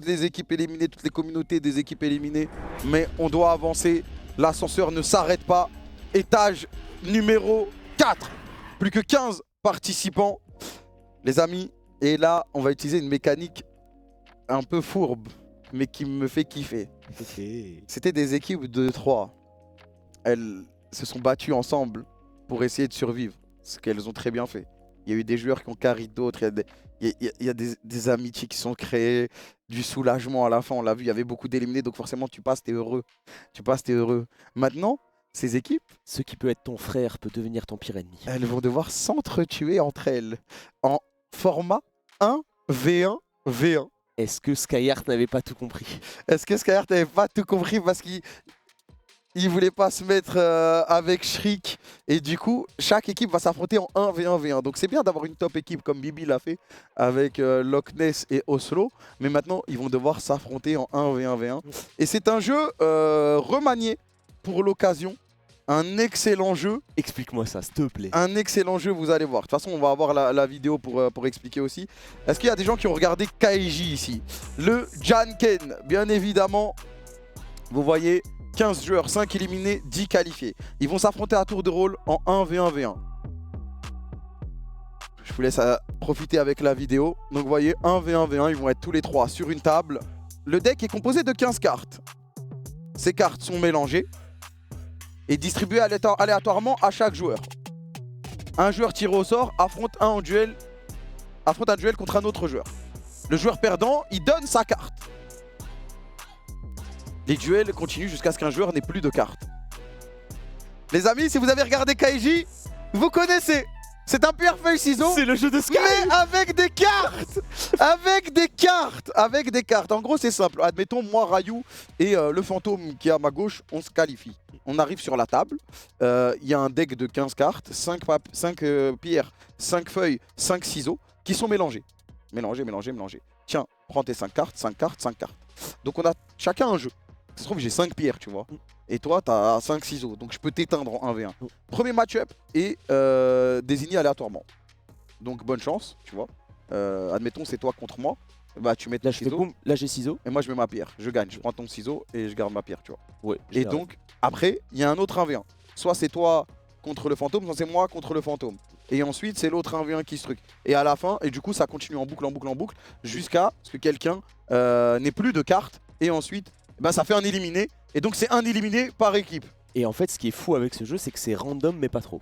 toutes les équipes éliminées, toutes les communautés des équipes éliminées. Mais on doit avancer. L'ascenseur ne s'arrête pas. Étage numéro 4. Plus que 15 participants. Les amis, et là, on va utiliser une mécanique un peu fourbe, mais qui me fait kiffer. C'était des équipes de 3. Elles se sont battues ensemble pour essayer de survivre, ce qu'elles ont très bien fait. Il y a eu des joueurs qui ont carry d'autres, il y a des amitiés qui sont créées, du soulagement à la fin, on l'a vu, il y avait beaucoup d'éliminés, donc forcément tu passes, t'es heureux. Tu passes, t'es heureux. Maintenant, ces équipes, Ce qui peut être ton frère peut devenir ton pire ennemi. elles vont devoir s'entretuer entre elles en format 1v1 v1. Est-ce que Skyheart n'avait pas tout compris? Est-ce que Skyheart n'avait pas tout compris parce qu'il voulait pas se mettre avec Shriek et du coup chaque équipe va s'affronter en 1v1 v1. Donc c'est bien d'avoir une top équipe comme Bibi l'a fait avec Loch Ness et Oslo, mais maintenant ils vont devoir s'affronter en 1v1 v1. Et c'est un jeu remanié pour l'occasion. Un excellent jeu. Explique-moi ça, s'il te plaît. Un excellent jeu, vous allez voir. De toute façon, on va avoir la vidéo pour expliquer aussi. Est-ce qu'il y a des gens qui ont regardé Kaiji ici? Le Janken, bien évidemment. Vous voyez, 15 joueurs, 5 éliminés, 10 qualifiés. Ils vont s'affronter à tour de rôle en 1v1 v1. Je vous laisse profiter avec la vidéo. Donc vous voyez, 1v1 v1, ils vont être tous les 3 sur une table. Le deck est composé de 15 cartes. Ces cartes sont mélangées et distribué aléatoirement à chaque joueur. Un joueur tiré au sort affronte un duel contre un autre joueur. Le joueur perdant, il donne sa carte. Les duels continuent jusqu'à ce qu'un joueur n'ait plus de cartes. Les amis, si vous avez regardé Kaiji, vous connaissez. C'est un pierre feuille ciseaux. C'est le jeu de Sky. Mais avec des cartes. Avec des cartes. En gros, c'est simple. Admettons, moi, Rayou et le fantôme qui est à ma gauche, on se qualifie. On arrive sur la table. Il y a un deck de 15 cartes, 5 pierres, 5 feuilles, 5 ciseaux qui sont mélangés. Mélangés. Tiens, prends tes 5 cartes, 5 cartes, 5 cartes. Donc on a chacun un jeu. Ça se trouve, j'ai 5 pierres, tu vois. Et toi, tu as 5 ciseaux. Donc je peux t'éteindre en 1v1. Premier match-up est désigné aléatoirement. Donc bonne chance, tu vois. Admettons, c'est toi contre moi. Bah, tu mets ton ciseau. Là, j'ai ciseaux. Et moi, je mets ma pierre. Je gagne. Je prends ton ciseau et je garde ma pierre, tu vois. Ouais. Et donc, après, il y a un autre 1v1. Soit c'est toi contre le fantôme, soit c'est moi contre le fantôme. Et ensuite, c'est l'autre 1v1 qui se truc. Et à la fin, et du coup, ça continue en boucle, jusqu'à ce que quelqu'un n'ait plus de cartes. Et ensuite, bah, ça fait un éliminé. Et donc, c'est un éliminé par équipe. Et en fait, ce qui est fou avec ce jeu, c'est que c'est random, mais pas trop.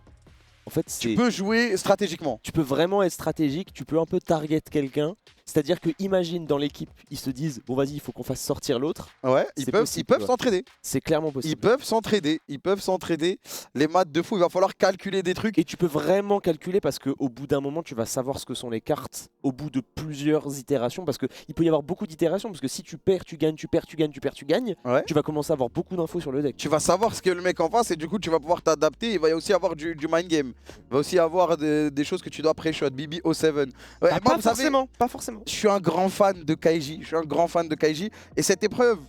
En fait, tu peux jouer stratégiquement. Tu peux vraiment être stratégique, tu peux un peu target quelqu'un. C'est-à-dire que imagine dans l'équipe, ils se disent bon vas-y, il faut qu'on fasse sortir l'autre. Ouais, ils peuvent s'entraider. C'est clairement possible. Ils peuvent s'entraider. Les maths de fou, il va falloir calculer des trucs. Et tu peux vraiment calculer parce qu'au bout d'un moment, tu vas savoir ce que sont les cartes au bout de plusieurs itérations. Parce qu'il peut y avoir beaucoup d'itérations. Parce que si tu perds, tu gagnes, tu perds, tu gagnes, tu perds, tu gagnes, ouais. Tu vas commencer à avoir beaucoup d'infos sur le deck. Tu vas savoir ce que le mec en face et du coup, tu vas pouvoir t'adapter. Il va aussi avoir du mind game. Il va aussi avoir des choses que tu dois pré-shot. Bibi O7. Ouais, bah, moi, pas forcément. Je suis un grand fan de Kaiji. Et cette épreuve,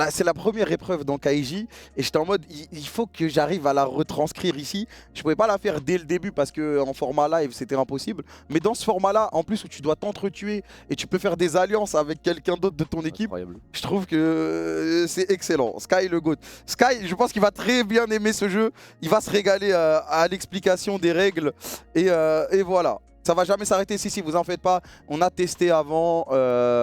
c'est la première épreuve dans Kaiji. Et j'étais en mode, il faut que j'arrive à la retranscrire ici. Je pouvais pas la faire dès le début parce qu'en format live, c'était impossible. Mais dans ce format-là, en plus où tu dois t'entretuer et tu peux faire des alliances avec quelqu'un d'autre de ton équipe, je trouve que c'est excellent. Sky le GOAT. Sky, je pense qu'il va très bien aimer ce jeu. Il va se régaler à l'explication des règles. Et voilà. Ça va jamais s'arrêter, si, vous en faites pas. On a testé avant,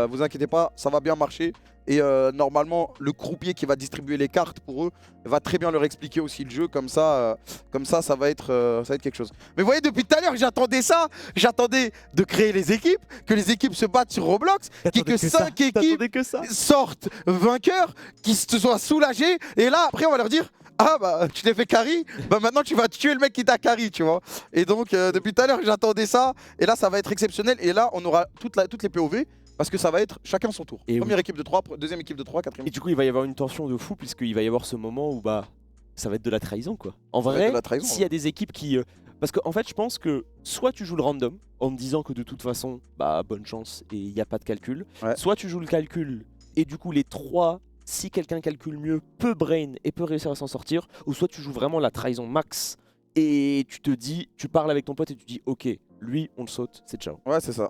vous inquiétez pas, ça va bien marcher. Et normalement, le croupier qui va distribuer les cartes pour eux va très bien leur expliquer aussi le jeu. Comme ça, ça va être quelque chose. Mais vous voyez, depuis tout à l'heure, j'attendais ça. J'attendais de créer les équipes, que les équipes se battent sur Roblox, que 5 équipes sortent vainqueurs, qui se soient soulagés. Et là, après, on va leur dire... Ah bah tu t'es fait carry, bah maintenant tu vas tuer le mec qui t'a carry, tu vois. Et donc depuis tout à l'heure j'attendais ça, et là ça va être exceptionnel. Et là on aura toutes les POV, parce que ça va être chacun son tour. Et première équipe de 3, deuxième équipe de 3, quatrième. Et du coup il va y avoir une tension de fou, puisqu'il va y avoir ce moment où bah ça va être de la trahison quoi. En vrai, s'il y a des équipes qui... Parce qu'en fait je pense que soit tu joues le random, en te disant que de toute façon, bah bonne chance et il n'y a pas de calcul. Ouais. Soit tu joues le calcul, et du coup les 3... Si quelqu'un calcule mieux, peut brain et peut réussir à s'en sortir, ou soit tu joues vraiment la trahison max et tu te dis, tu parles avec ton pote et tu dis ok, lui on le saute, c'est ciao. Ouais c'est ça,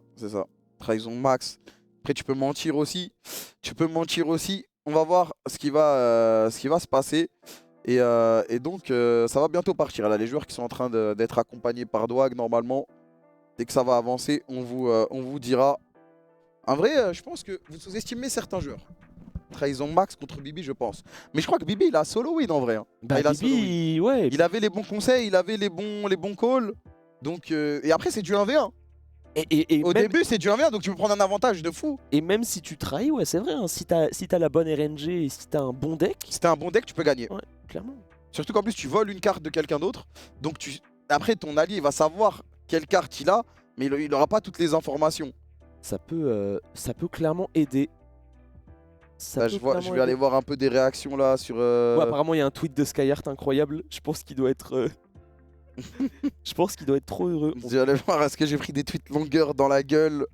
trahison max. Après, tu peux mentir aussi. On va voir ce qui va se passer. Et donc, ça va bientôt partir. Là, les joueurs qui sont en train d'être accompagnés par Dwag, normalement, dès que ça va avancer, on vous dira. En vrai, je pense que vous sous-estimez certains joueurs. Trahison max contre Bibi, je pense. Mais je crois que Bibi, il a solo win en vrai. Hein. Bah, Bibi, ouais. Il avait les bons conseils, il avait les bons calls. Donc, et après, c'est du 1v1. Au début, c'est du 1v1, donc tu peux prendre un avantage de fou. Et même si tu trahis, ouais, c'est vrai. Hein, si t'as la bonne RNG et si t'as un bon deck. Si t'as un bon deck, tu peux gagner. Ouais, clairement. Surtout qu'en plus, tu voles une carte de quelqu'un d'autre. Donc, après, ton allié va savoir quelle carte il a, mais il n'aura pas toutes les informations. Ça peut clairement aider. Là, je vais aller voir un peu des réactions là sur. Ouais, apparemment, il y a un tweet de Skyheart incroyable. Je pense qu'il doit être. Je pense qu'il doit être trop heureux. Je vais aller voir, est-ce que j'ai pris des tweets longueurs dans la gueule?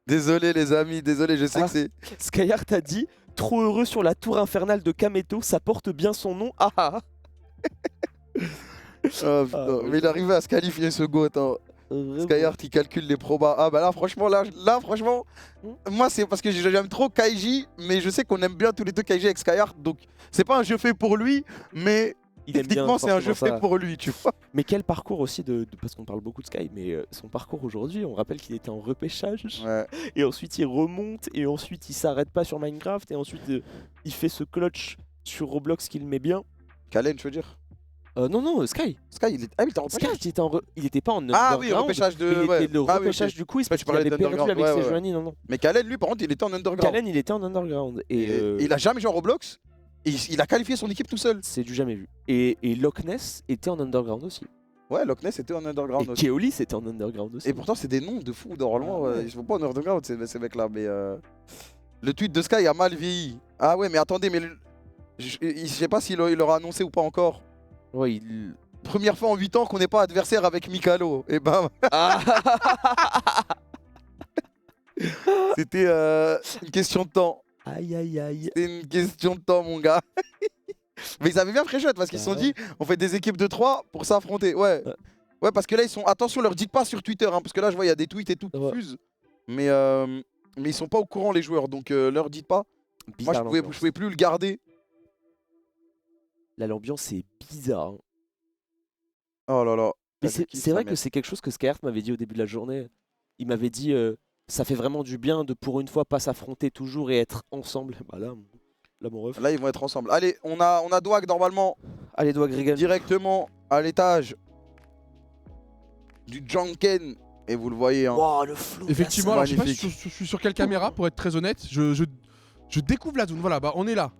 Désolé les amis, désolé, je sais que c'est... Skyheart a dit « Trop heureux sur la tour infernale de Kameto, ça porte bien son nom, ah ah !» Mais il arrivait à se qualifier ce GOAT. Hein. Skyheart il calcule les probas. Ah bah là franchement, moi c'est parce que j'aime trop Kaiji, mais je sais qu'on aime bien tous les deux Kaiji avec Skyheart, donc c'est pas un jeu fait pour lui, mais... Techniquement, c'est un jeu fait pour lui, tu vois. Mais quel parcours aussi parce qu'on parle beaucoup de Sky, mais son parcours aujourd'hui, on rappelle qu'il était en repêchage. Ouais. Et ensuite, il remonte. Et ensuite, il s'arrête pas sur Minecraft. Et ensuite, il fait ce clutch sur Roblox qu'il met bien. Kalen, tu veux dire Non, Sky. Sky, il était en repêchage. Sky, il était pas en underground. Ah oui, repêchage de... Il était le repêchage du quiz parce qu'il avait perdu avec Sejuani, non. Mais Kalen, lui, par contre, il était en underground. Kalen, il était en underground. Et il a jamais joué en Roblox. Et il a qualifié son équipe tout seul. C'est du jamais vu. Et Loch Ness était en underground aussi. Ouais, Loch Ness était en underground aussi. Et Keoli c'était en underground aussi. Et pourtant, c'est des noms de fous. Normalement, ils sont pas en underground, ces mecs-là. Mais le tweet de Sky a mal vieilli. Ah ouais, mais attendez, mais je sais pas s'il l'aura annoncé ou pas encore. Ouais, Première fois en 8 ans qu'on n'est pas adversaire avec Mikalo. Et bam. C'était une question de temps. Aïe. C'est une question de temps, mon gars. Mais ils avaient bien pré-shot parce qu'ils se sont dit, on fait des équipes de 3 pour s'affronter. Ouais, parce que là, ils sont. Attention, leur dites pas sur Twitter, hein, parce que là, je vois, il y a des tweets et tout qui fusent. Mais ils sont pas au courant, les joueurs, donc leur dites pas. Bizarre. Moi, je pouvais plus le garder. Là, l'ambiance est bizarre. Hein. Oh là là. Mais c'est vrai que c'est quelque chose que Skyheart m'avait dit au début de la journée. Il m'avait dit. Ça fait vraiment du bien de pour une fois pas s'affronter toujours et être ensemble. Bah là mon ref. Là ils vont être ensemble. Allez, on a Dwag normalement. Allez Dwag Regan. Directement à l'étage du Janken. Et vous le voyez. Hein. Wow, le flow. Effectivement, alors, je sais pas si je suis sur quelle caméra pour être très honnête. Je découvre la zone. Voilà, bah on est là.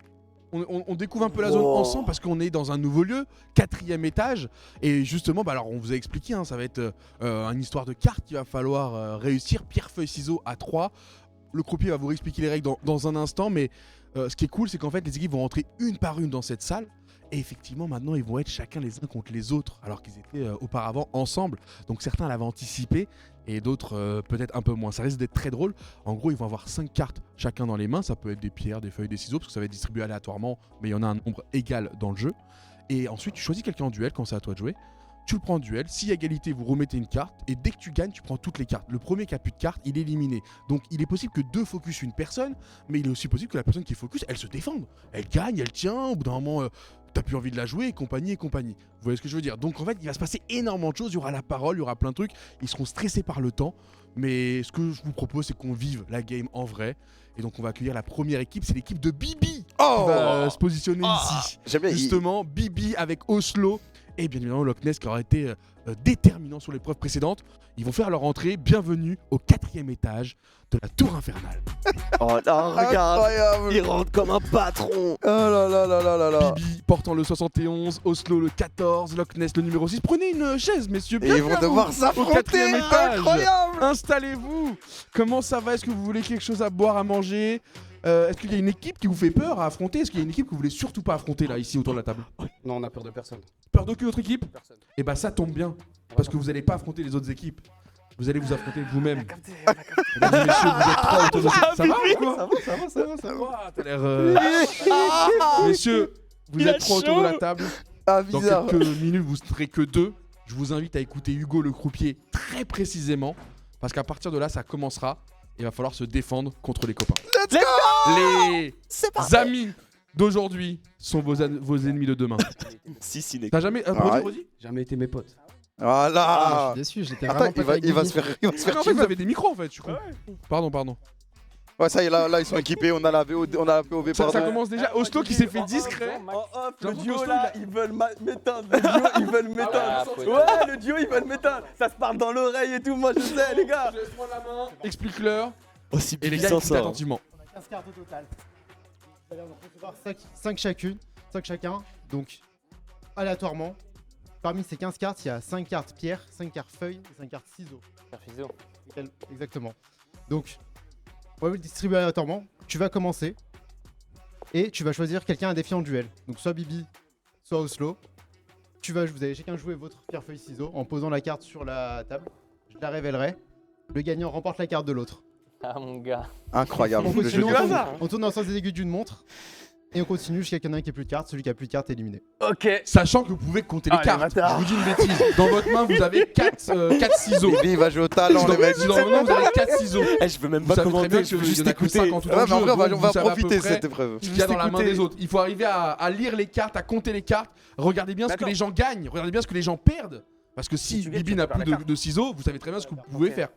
On découvre un peu la zone ensemble parce qu'on est dans un nouveau lieu, 4e étage. Et justement, bah alors on vous a expliqué, hein, ça va être une histoire de carte qu'il va falloir réussir. Pierre, feuille, ciseaux à 3. Le croupier va vous expliquer les règles dans un instant. Mais ce qui est cool, c'est qu'en fait, les équipes vont rentrer une par une dans cette salle. Et effectivement, maintenant, ils vont être chacun les uns contre les autres, alors qu'ils étaient auparavant ensemble. Donc certains l'avaient anticipé et d'autres peut-être un peu moins. Ça risque d'être très drôle. En gros, ils vont avoir 5 cartes chacun dans les mains. Ça peut être des pierres, des feuilles, des ciseaux, parce que ça va être distribué aléatoirement, mais il y en a un nombre égal dans le jeu. Et ensuite, tu choisis quelqu'un en duel quand c'est à toi de jouer. Tu le prends en duel, si égalité, vous remettez une carte, et dès que tu gagnes, tu prends toutes les cartes. Le premier qui a plus de cartes, il est éliminé. Donc il est possible que 2 focus une personne, mais il est aussi possible que la personne qui focus, elle se défende. Elle gagne, elle tient, au bout d'un moment, t'as plus envie de la jouer, et compagnie. Vous voyez ce que je veux dire? Donc en fait, il va se passer énormément de choses, il y aura la parole, il y aura plein de trucs, ils seront stressés par le temps, mais ce que je vous propose, c'est qu'on vive la game en vrai. Et donc on va accueillir la première équipe, c'est l'équipe de Bibi qui va se positionner ici. Justement, Bibi avec Oslo. Et bien évidemment, Loch Ness qui aura été déterminant sur l'épreuve précédente. Ils vont faire leur entrée. Bienvenue au 4e étage de la tour infernale. Oh là, regarde, incroyable. Il rentre comme un patron. Oh là là là là là là. Bibi portant le 71, Oslo le 14, Loch Ness le numéro 6. Prenez une chaise, messieurs. Et ils vont devoir s'affronter. 4e étage. Incroyable. Installez-vous. Comment ça va? Est-ce que vous voulez quelque chose à boire, à manger? Est-ce qu'il y a une équipe qui vous fait peur à affronter? Est-ce qu'il y a une équipe que vous voulez surtout pas affronter là, ici, autour de la table? Non, on a peur de personne. Peur d'aucune autre équipe? Personne. Et bah ça tombe bien, parce que vous allez pas affronter les autres équipes. Vous allez vous affronter vous-même. Mesdames et messieurs, vous êtes 3 autour de ça va ou quoi? Ça va, t'as l'air... Messieurs, vous êtes 3 autour de la table. Ah, dans bizarre. quelques minutes, vous serez que 2. Je vous invite à écouter Hugo le croupier très précisément. parce qu'à partir de là, ça commencera. Il va falloir se défendre contre les copains. Let's go. Les amis d'aujourd'hui sont vos ennemis de demain. Si, T'as jamais... Brody Jamais été mes potes. Voilà. Je suis déçu, j'étais Attends, vraiment pas il va se faire Ah, mais en fait, vous avez des micros en fait, je suis con. Pardon. Ouais, ça y est, là, ils sont équipés. On a la POV, Ça pardon. commence déjà. Oslo qui s'est fait discret. Le duo là, ils veulent m'éteindre. Le duo, ils veulent m'éteindre. Ouais, le duo, ils veulent m'éteindre. Ça se parle dans l'oreille et tout, moi je sais, les gars. Je laisse prendre la main. Explique-leur. Aussi Et les gars, puissant écoutez ça. attentivement. 15 cartes au total. Vous allez en recevoir 5 chacune, 5 chacun, donc aléatoirement. Parmi ces 15 cartes, il y a 5 cartes pierre, 5 cartes feuilles et 5 cartes ciseaux. Exactement. Donc, on va vous le distribuer aléatoirement. Tu vas commencer et tu vas choisir quelqu'un à défier en duel. Donc soit Bibi, soit Oslo. Vous allez chacun jouer votre pierre, feuille, ciseaux en posant la carte sur la table. Je la révélerai. Le gagnant remporte la carte de l'autre. Ah mon gars. Incroyable. On Le jeu continue, du hasard. on tourne dans le sens des aiguilles d'une montre. Et on continue jusqu'à qu'il y en ait un qui a plus de cartes. Celui qui a plus de cartes est éliminé. Ok. Sachant que vous pouvez compter les Ah, les cartes. bâtards. Je vous dis une bêtise. Dans votre main, vous avez 4 ciseaux. Bibi, il va jouer au talent, les mecs. Dans votre main, vous avez 4 ciseaux. Je veux même Vous pas savez très bien commenter, que je veux il y juste en a que écouter. 5 en tout Ouais, en mais en jeu, vrai, donc on vous va savez à peu profiter de près cette épreuve. ce qu'il y a dans la main écouter. des autres. Il faut arriver à lire les cartes, à compter les cartes. Regardez bien ce que D'accord. les gens gagnent. Regardez bien ce que les gens perdent. Parce que si tu gagnes, Bibi tu n'a récupères plus la carte. de ciseaux, vous savez très bien ce que vous pouvez faire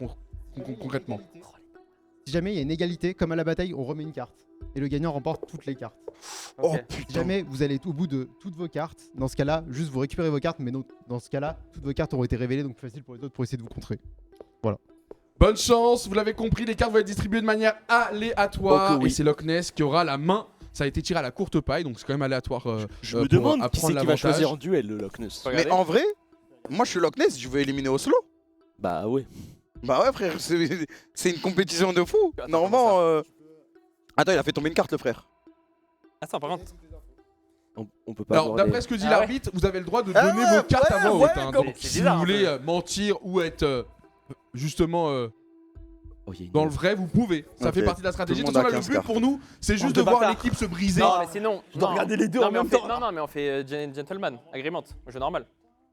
concrètement. Si jamais il y a une égalité, comme à la bataille, on remet une carte. Et le gagnant remporte toutes les cartes. Oh Si putain. jamais vous allez au bout de toutes vos cartes, dans ce cas-là, juste vous récupérez vos cartes, mais non, dans ce cas-là, toutes vos cartes auront été révélées, donc plus facile pour les autres pour essayer de vous contrer. Bonne chance, vous l'avez compris, les cartes vont être distribuées de manière aléatoire. Oh que oui. Et c'est Loch Ness qui aura la main. Ça a été tiré à la courte paille, donc c'est quand même aléatoire. Je me pour demande qui apprendre c'est qui va l'avantage. choisir en duel le Loch Ness. Mais en vrai, moi je suis Loch Ness, je veux éliminer Oslo. Bah ouais. Bah ouais, frère, c'est une compétition de fou. Normalement. Attends, il a fait tomber une carte, le frère. Attends, par contre. On peut pas Alors, aborder. d'après ce que dit Ah l'arbitre, vous avez le droit de Ah donner ouais, vos cartes à ouais, voix haute. ouais, hein. comme- Donc, c'est si bizarre, vous un voulez peu. mentir ou être justement Oh, y a une- dans le vrai, vous pouvez. Ça Ok. fait partie de la stratégie. De Tout toute le façon, monde là, a le 15 but pour nous, c'est juste Bande de de voir bâtards. l'équipe se briser. Non, mais sinon. Je dois non. regarder les deux Non, en mais on même fait- temps. Non, mais on fait gentleman, agreement, jeu normal.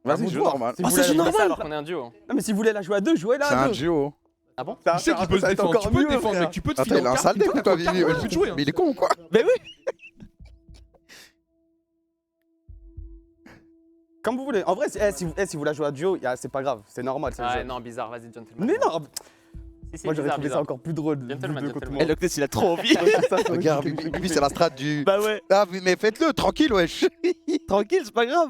Vas-y, joue normal. Si Ah, vous c'est voulez jeu la- normal. Alors qu'on est un duo. Non, mais si vous voulez la jouer à deux, jouez là C'est à un deux. duo. Ah bon Tu sais qu'il peut se Ça va être défendre. Tu encore peux te mieux, défendre, frère. mais tu peux te Attends, filer il a en un carte, sale une deck fois ou toi, que t'as Vivi? ton carte, tu peux jouer, hein. Mais il est con ou quoi? Mais oui. Comme vous voulez. En vrai, si vous la jouez à duo, c'est pas grave, c'est normal. c'est le Ah jeu. non, bizarre, vas-y, gentleman. Mais non, Si, si, moi j'aurais bizarre, trouvé ça bizarre. encore plus drôle. Gentleman, vous deux contre gentleman. moi. Eh, Loch Ness, il a trop envie. Regarde, Bibi, c'est la strat du. Bah ouais. Ah, mais faites-le, tranquille, wesh. Tranquille, c'est pas grave.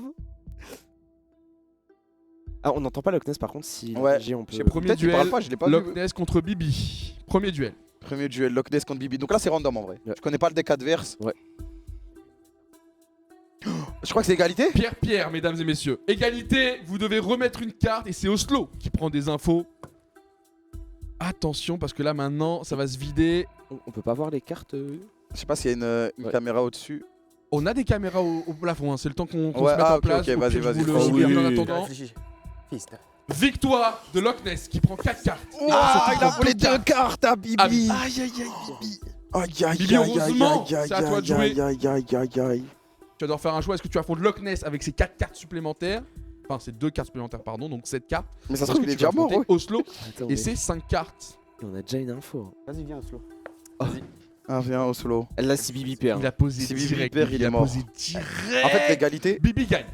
Ah, on n'entend pas Loch Ness par contre si Ouais. on peut. Premier Peut-être qu'il duel, parle pas, je l'ai pas Loch vu. Ness contre Bibi. Premier duel. Premier duel, Loch Ness contre Bibi. Donc là, c'est random en vrai. Ouais. Je connais pas le deck adverse. Ouais. Je crois que c'est égalité. Pierre, mesdames et messieurs. Égalité, vous devez remettre une carte et c'est Oslo qui prend des infos. Attention parce que là maintenant ça va se vider. On peut pas voir les cartes. Je sais pas s'il y a une Ouais. caméra au-dessus. On a des caméras au plafond, hein. C'est le temps qu'on Ouais, se mette en ok, place. ok, Au vas-y, pire, je vas-y, vous le faut- libère oui, en oui. attendant. Réfléchis. Fils. Victoire de Loch Ness qui prend 4 cartes. Ah, Et il a ensuite, volé deux cartes à Bibi. Aïe, Aïe, aïe, Bibi. Aïe, aïe, Bibi, aïe, heureusement, aïe, aïe, c'est à toi de aïe, jouer. aïe, aïe, aïe, aïe. Tu vas devoir faire un choix. Est-ce que tu affrontes Loch Ness avec ses 4 cartes supplémentaires? Enfin, c'est 2 cartes supplémentaires, pardon, donc 7 cartes. Mais ça se Est-ce trouve, que il est tu vas déjà mort, affronter ouais. Oslo Attends, et c'est 5 cartes. on a déjà une info. Vas-y, viens, Oslo. Ah, viens au solo. Là, si Bibi perd. Il a posé Si Bibi direct. perd, il est a mort. posé direct. En fait, l'égalité, Bibi gagne.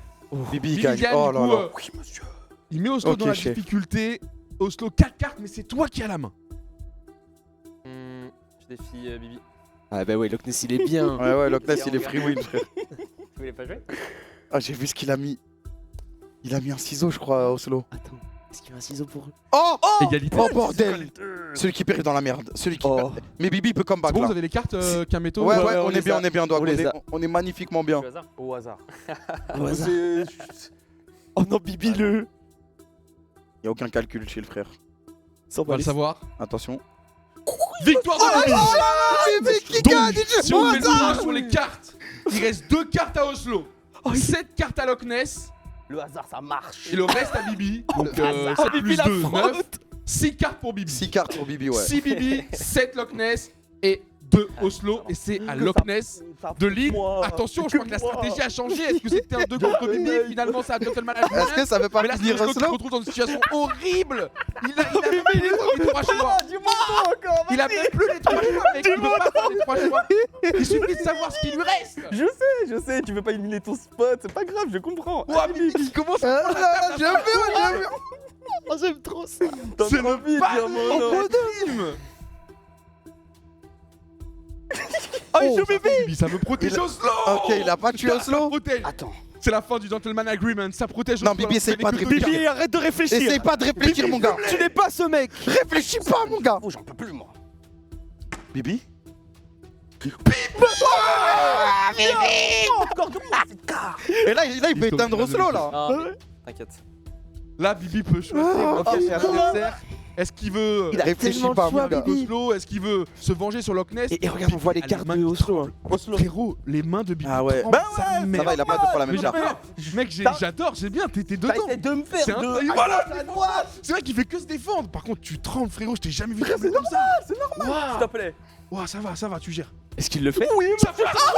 Bibi Bibi gagne. gagne, Oh du là coup, là. Oui, monsieur. Il met Oslo Ok, dans la chef. difficulté. Oslo 4 cartes, mais c'est toi qui as la main. Je défie Bibi. Ah bah ouais, Loch Ness, il est bien. Ouais, ouais, Loch Ness, il est free win, frère. Vous voulez pas jouer? Ah, j'ai vu ce qu'il a mis. Il a mis un ciseau, je crois, à Oslo. Attends, est-ce qu'il y a un ciseau pour eux? Oh, oh, Égalité. oh bordel. Celui qui perd est dans la merde. Celui qui Oh. perd. Mais Bibi peut comeback C'est bon, là. vous avez les cartes Kameto? Ouais, Ouais, ouais, on on les est bien, a. on est bien, Doig. On les a. On est magnifiquement bien. Au hasard. Au hasard. Au hasard. Oh non, Bibi le. Il y a aucun calcul chez le frère. On va le savoir. Attention. Victoire de Bibi. Bibi qui Donc, si on fait le point sur les cartes, il reste 2 cartes à Oslo, 7 cartes à Loch Ness Le hasard, ça marche. et le reste à Bibi. Donc hasard. 7 Bibi plus la 2, fraude. 9. 6 cartes pour Bibi. 6 cartes pour Bibi, ouais. 6 Bibi, 7 Loch Ness et de Oslo et c'est à Loch Ness de lead. Attention, je crois que la stratégie a changé. Est-ce que c'était un 2 contre Bibi? Finalement, c'est un Gentleman Agreement. Est-ce que ça veut pas Mais là, finir Oslo qui se Oslo? retrouve dans une situation horrible. Il a même plus les 3 choix. Il a même plus les 3 choix, mec. Il peut pas faire les 3 choix. Il suffit de savoir ce qui lui reste. Je sais, tu veux pas éliminer ton spot, c'est pas grave, je comprends. Ouah, Bibi qui commence à J'ai vu. Oh, j'aime trop ça. c'est le envie de pas dire mon en nom. podium. Oh, il joue Bibi. Bibi, ça me protège Oslo. Ok, il a pas tué Ça Oslo. protège. Attends. C'est la fin du Gentleman Agreement, ça protège Non, Oslo. Bibi, essaye pas de C'est réfléchir. Bibi, arrête de réfléchir. Essaye pas de réfléchir, mon gars. Tu n'es pas ce mec. Réfléchis pas, mon gars. Oh, j'en peux plus, moi. Bibi. Encore de moi, c'est car. Et là, il peut éteindre Oslo, là. Non, mais t'inquiète. Là, Bibi peut choisir un piège adversaire. Est-ce qu'il veut Il a réfléchi tellement pas, de choix, mon gars. Bibi. Oslo? Est-ce qu'il veut se venger sur Loch Ness? Et regarde, on voit les Ah, cartes mains de qui Oslo. tremblent. Frérot, les mains de Bibi. Ah ouais. tremblent, Bah sa ouais, mère. Ça va, il a pas deux fois la même Mais carte. mec, j'adore, c'est bien, t'es T'as dedans. essayé de me C'est faire un- de. et voilà. À droite. C'est vrai qu'il fait que se défendre. Par contre, tu trembles, frérot, je t'ai jamais vu trembler comme ça. C'est normal, s'il te plaît. Ouah, ça va, tu gères. Est-ce qu'il le fait? Oui, Ça fait trop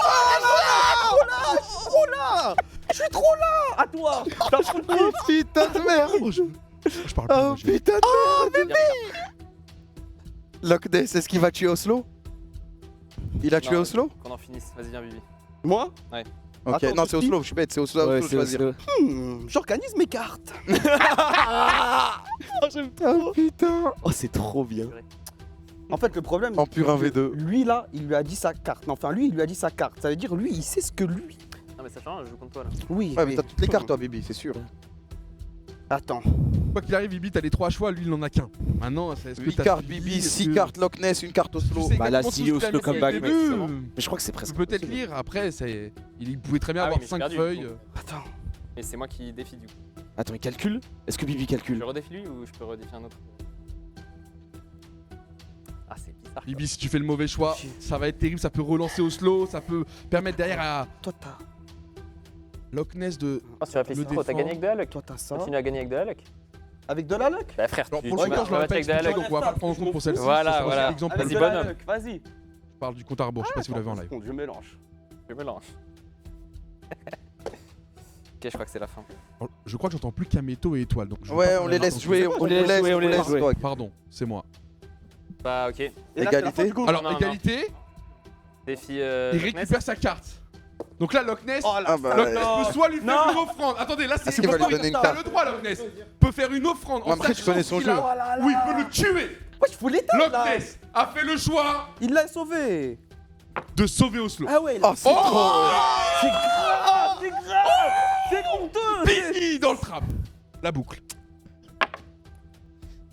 là. Je suis trop là. À toi. T'as compris. Oh putain de merde. Oh, je parle pas. Oh moi, je- putain de merde. Loch Ness, est-ce qu'il va tuer Oslo? Il a tué Non, Oslo? Qu'on en finisse. Vas-y, viens, Bibi. Moi Ok, Attends, non, c'est c'est Oslo, je suis bête, c'est Oslo. Ouais, Oslo, c'est choisir. Oslo. J'organise mes cartes. Oh, j'aime trop. Oh putain. Oh, c'est trop bien. En fait, le problème. En pur 1v2. Lui là, il lui a dit sa carte. Non, enfin, lui, il lui a dit sa carte. Ça veut dire, lui, il sait ce que lui. Non, mais ça change, je joue contre toi là. Oui. Ouais, mais t'as toutes les cartes, toi, Bibi, c'est sûr. Attends. Quoi qu'il arrive, Bibi, t'as les 3 choix, lui, il n'en a qu'un. Maintenant, c'est est-ce que 8 t'as cartes, suivi, Bibi, est-ce 6 que- cartes Loch Ness, une carte Tu Oslo. sais Bah là, exactement si tout ce Oslo qu'il a mis comeback, au mec, début. c'est bon. Mais je crois que c'est presque. Tu peux peut-être impossible. lire, après, il pouvait très bien Ah oui, avoir mais j'ai 5 perdu, feuilles. du coup. Attends. Mais c'est moi qui défie du coup. Attends, il calcule? Est-ce que Bibi Je calcule? redéfie lui ou je peux redéfier un autre? Ah, c'est bizarre. Bibi, si tu fais le mauvais choix, ça va être terrible, ça peut relancer Oslo, ça peut permettre derrière à Toi, t'as. Loch Ness de... Oh, tu réfléchis Le trop, t'as défend. gagné avec de la luck. Toi, t'as ça. Continue à gagner avec de la luck. Avec de la luck. Bah frère, Alors, tu pour tu le vas moment, je l'aurais pas avec de la expliqué, luck. donc on va pas le prendre en compte pour celle-ci. Voilà, ça sera voilà. juste l'exemple. Vas-y, Avec de bonne la homme. luck, vas-y. Je parle du compte à rebours, je sais pas si vous l'avez en live. Je mélange. Je mélange. Ok, je crois que c'est la fin. Je crois que j'entends plus Kameto et Étoile, donc je vais Ouais, pas on les parler laisse maintenant. jouer, on les laisse jouer. Dog. Pardon, c'est moi. Bah ok. Et là, c'est la Égalité. fin du coup. Alors, non, non. égalité, Défi il Loch Ness. récupère sa carte. Donc là, Loch Ness, Oh là, Ah bah, Loch Ness peut soit lui faire Non. une offrande. Attendez, là, c'est Est-ce qu'il va lui donner une T'as carte? le droit, Loch Ness. Peut faire une offrande. en Après, tu sachant connais son qu'il jeu. a- Oui, il peut le tuer. Ouais, je fous l'éteindre Loch là. Ness a fait le choix Il l'a sauvé. de sauver Oslo. Ah ouais. Oh, c'est trop. C'est grave. C'est grave. C'est honteux. Bibi dans le trap. La boucle.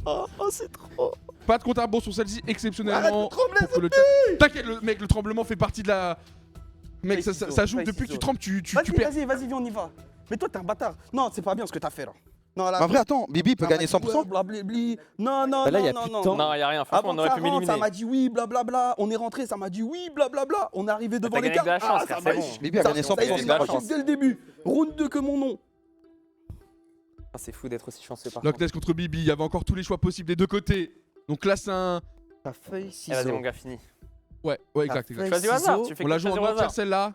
Oh, c'est trop. Pas de compte à rebours sur celle-ci, Arrête exceptionnellement. de trembler, pour que le chat- T'inquiète, le mec, le tremblement fait partie de la. Mec, Fais ça ciseaux, joue fais depuis que tu ciseaux. trembles, tu Vas-y, perds. vas-y, viens, on y va. Mais toi, t'es un bâtard. Non, c'est pas bien ce que t'as fait là. Non, là. Mais en vrai, attends, Bibi peut gagner 100%. Blablabli. Non, non, Bah là, non, y a non, plus de non. temps. Non, y'a rien, franchement, Avant on que aurait ça pu rentre, ça m'éliminer. m'a dit oui, blablabla. On est rentré, ça m'a dit oui, blablabla. On est arrivé devant t'as les gagné avec cartes. de la chance, ça frère, m'a c'est bon. Bibi a gagné Ça a 100%, été c'est de la pas chance. dès le début. Round 2 que mon nom. Ah, c'est fou d'être aussi chanceux par Loch contre. Ness contre Bibi, il y avait encore tous les choix possibles des deux côtés. Donc là, c'est un. Ta feuille, Eh, vas-y, mon ciseaux. gars, fini. Ouais, exact. feuille, Choisis au hasard, ciseaux. tu fais On la que joue en choisir au entière hasard. celle-là.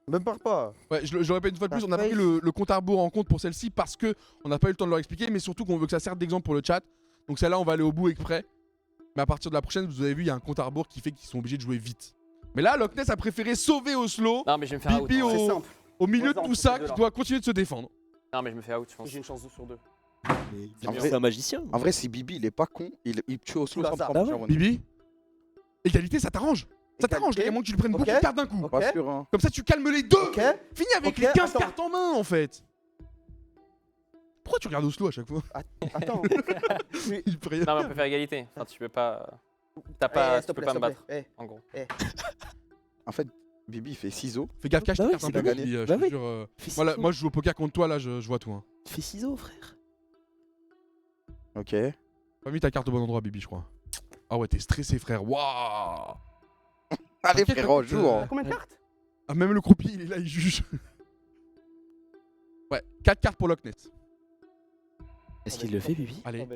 Me parle pas. Ouais, je le répète une fois de plus, Ta on a pris feuille. le compte à rebours en compte pour celle-ci parce que on n'a pas eu le temps de leur expliquer, mais surtout qu'on veut que ça serve d'exemple pour le chat. Donc celle-là, on va aller au bout exprès. Mais à partir de la prochaine, vous avez vu, il y a un compte à rebours qui fait qu'ils sont obligés de jouer vite. Mais là, Loch Ness a préféré sauver Oslo Non, mais je vais me faire out. Bibi en vrai. C'est au, simple. au milieu de Ouais, tout c'est ça ces deux-là. qui doit continuer de se défendre. Non, mais je me fais out, je pense. J'ai une chance 2 sur 2. En C'est vrai- un magicien. En vrai, si Bibi il est pas con, il tue Oslo Bah, sans ça. prendre Bah ouais. Bibi, égalité, ça t'arrange. Ça t'arrange, Égalité. les moins que tu lui prennes beaucoup Ok. de cartes d'un coup. Ok. Pas sûr, hein. Comme ça, tu calmes les deux. Ok. Fini avec Ok, les 15 attends. cartes en main, en fait. Pourquoi tu regardes Oslo à chaque fois Attends. Il peut rien Non, mais on faire. peut faire égalité. Enfin, tu peux pas. T'as Eh, pas. s'il Tu te peux plaît, pas s'il me te battre, plaît. en gros. En fait, Bibi il fait ciseaux. Fais gaffe, cache Bah tes oui, cartes un c'est peu. gagné. Bibi, je Bah te oui. jure, Fais Moi, ciseaux. moi, je joue au poker contre toi, là, je vois tout. Hein. Fais ciseaux, frère. Ok. Pas mis ta carte au bon endroit, Bibi, je crois. Ah ouais, t'es stressé, frère. Waouh. Allez, T'inquiète, frérot, t'inquiète, joue. hein. Combien de cartes? Ah, même le croupier, il est là, il juge. Ouais, 4 cartes pour Loch Ness. Est-ce qu'il le fait, Bibi? Allez.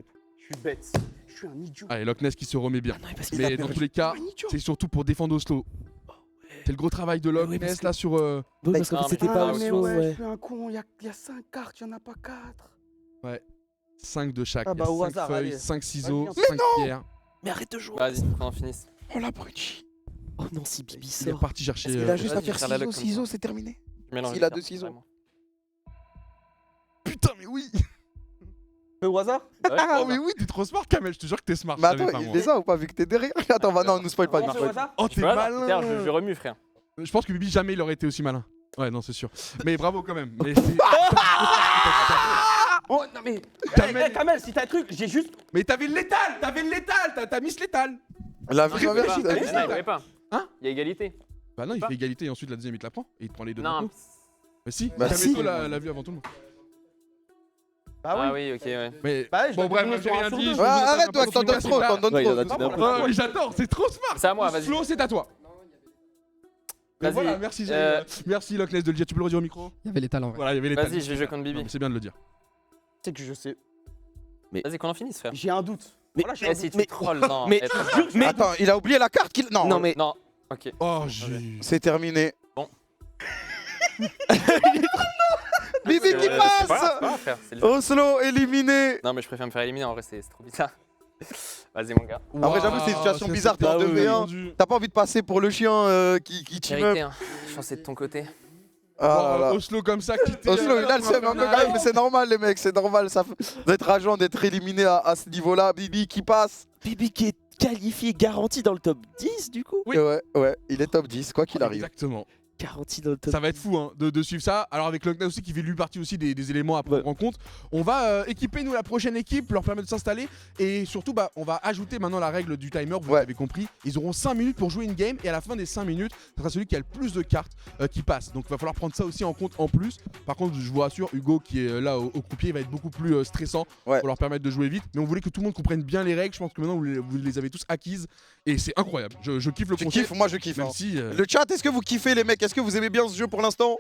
Je suis bête. Je suis un idiot. Allez, Loch Ness qui se remet bien. Non, parce qu'il Mais dans tous les cas, c'est surtout pour défendre Oslo. C'est le gros travail de Loch Oui, parce Ness que- là sur. Oui, parce qu'en Non, fait, c'était mais- pas Ah, mais Oslo, ouais, ouais. je suis un con. Il y a 5 cartes, il n'y en a pas 4. 5 de chaque. Ah bah, au 5 hasard, feuilles, allez. 5 ciseaux, Vas-y, 5 pierres. Mais arrête de jouer. Vas-y, qu'on en finisse. Oh l'abruti. Oh non, si Bibi Il est sort. reparti chercher. Il a juste à vas-y, faire faire la lock ciseaux, comme ça. ciseaux, c'est terminé. Mélange S'il les a cartes, 2 ciseaux. vraiment. Putain, mais oui. Fais au hasard. Ouais, Ah, au mais hasard. oui, t'es trop smart, Kamel. Je te jure que t'es smart. Mais je savais attends, pas, il moi. les a ou pas vu que t'es derrière? Attends, bah non, nous spoil pas. On nous fait au spoil hasard. Oh, Je t'es peux pas, Peter, je malin. remue, frère. Je pense que Bibi, jamais il aurait été aussi malin. Ouais, non, c'est sûr. Mais bravo quand même. Mais, Oh, non mais. Kamel. Kamel, si t'as un truc, j'ai juste. mais t'avais le létal. T'as mis ce létal. La vie J'ai ma pas mère, dit, t'as t'as vu dit. Non, il pouvait pas. Hein? Il y a égalité. Bah non, il Pas. fait égalité et ensuite la deuxième il te la prend et il te prend les deux. d'un Non. coup. Bah si, Bah Kameto si. l'a vu avant tout le monde. Ah oui, ok, ouais. Mais Bah ouais, je bon dois bref, deviner j'ai sur un rien sur dit. deux. je Ouais, vous donne arrête, un toi, peu t'en donnes de trop, t'en donnes Ouais, il en trop. a donné un peu. Ouais, j'adore, c'est trop smart. C'est à moi, vas-y. Flo, c'est à toi. Mais Vas-y, voilà, merci, merci Loch Ness de le dire. Tu peux le redire au micro? Il y avait l'étal en vrai. Voilà, il y avait l'étal. Vas-y, je vais jouer contre Non, Bibi. mais c'est bien de le dire. C'est que je sais. Vas-y, qu'on en finisse, frère. J'ai un doute. Mais- Voilà, j'ai Eh, un si doute. tu trolls, non. mais- eh, Mais Attends, il a oublié la carte qu'il. Non, non, mais Non, ok. Oh, j'ai. c'est terminé. Bon. Bibi qui C'est pas grave, passe. c'est pas grave, frère, c'est le jeu. Oslo éliminé. Non, mais je préfère me faire éliminer, en vrai, c'est trop bizarre. Vas-y, mon gars. Après, j'avoue, c'est une situation bizarre, t'es en pas 2v1. T'as pas envie de passer pour le chien qui team up. Vérité, hein. Je pense que c'est de ton côté. Ah là là. Oslo comme ça, quitté. Oslo, il a le seum un peu quand même, mais c'est normal, les mecs, c'est normal. Ça d'être rageant d'être éliminé à ce niveau-là. Bibi qui passe. Bibi qui est qualifié, garanti dans le top 10 du coup. Oui. Ouais, il est top 10, quoi qu'il arrive. Exactement. Garanti dans le top Ça va être fou hein, de suivre ça. Alors avec Loch Ness aussi qui fait lui partie aussi des éléments à prendre en compte. On va équiper nous la prochaine équipe, leur permettre de s'installer et surtout on va ajouter maintenant la règle du timer, vous l'avez compris. Ils auront 5 minutes pour jouer une game et à la fin des 5 minutes, ce sera celui qui a le plus de cartes qui passe. Donc il va falloir prendre ça aussi en compte en plus. Par contre, je vous rassure, Hugo qui est là au croupier, il va être beaucoup plus stressant pour leur permettre de jouer vite. Mais on voulait que tout le monde comprenne bien les règles. Je pense que maintenant vous les avez tous acquises et c'est incroyable. Je kiffe le concept. Moi je kiffe. Même Hein. si, Le chat, est-ce que vous kiffez les mecs? Est-ce que vous aimez bien ce jeu pour l'instant?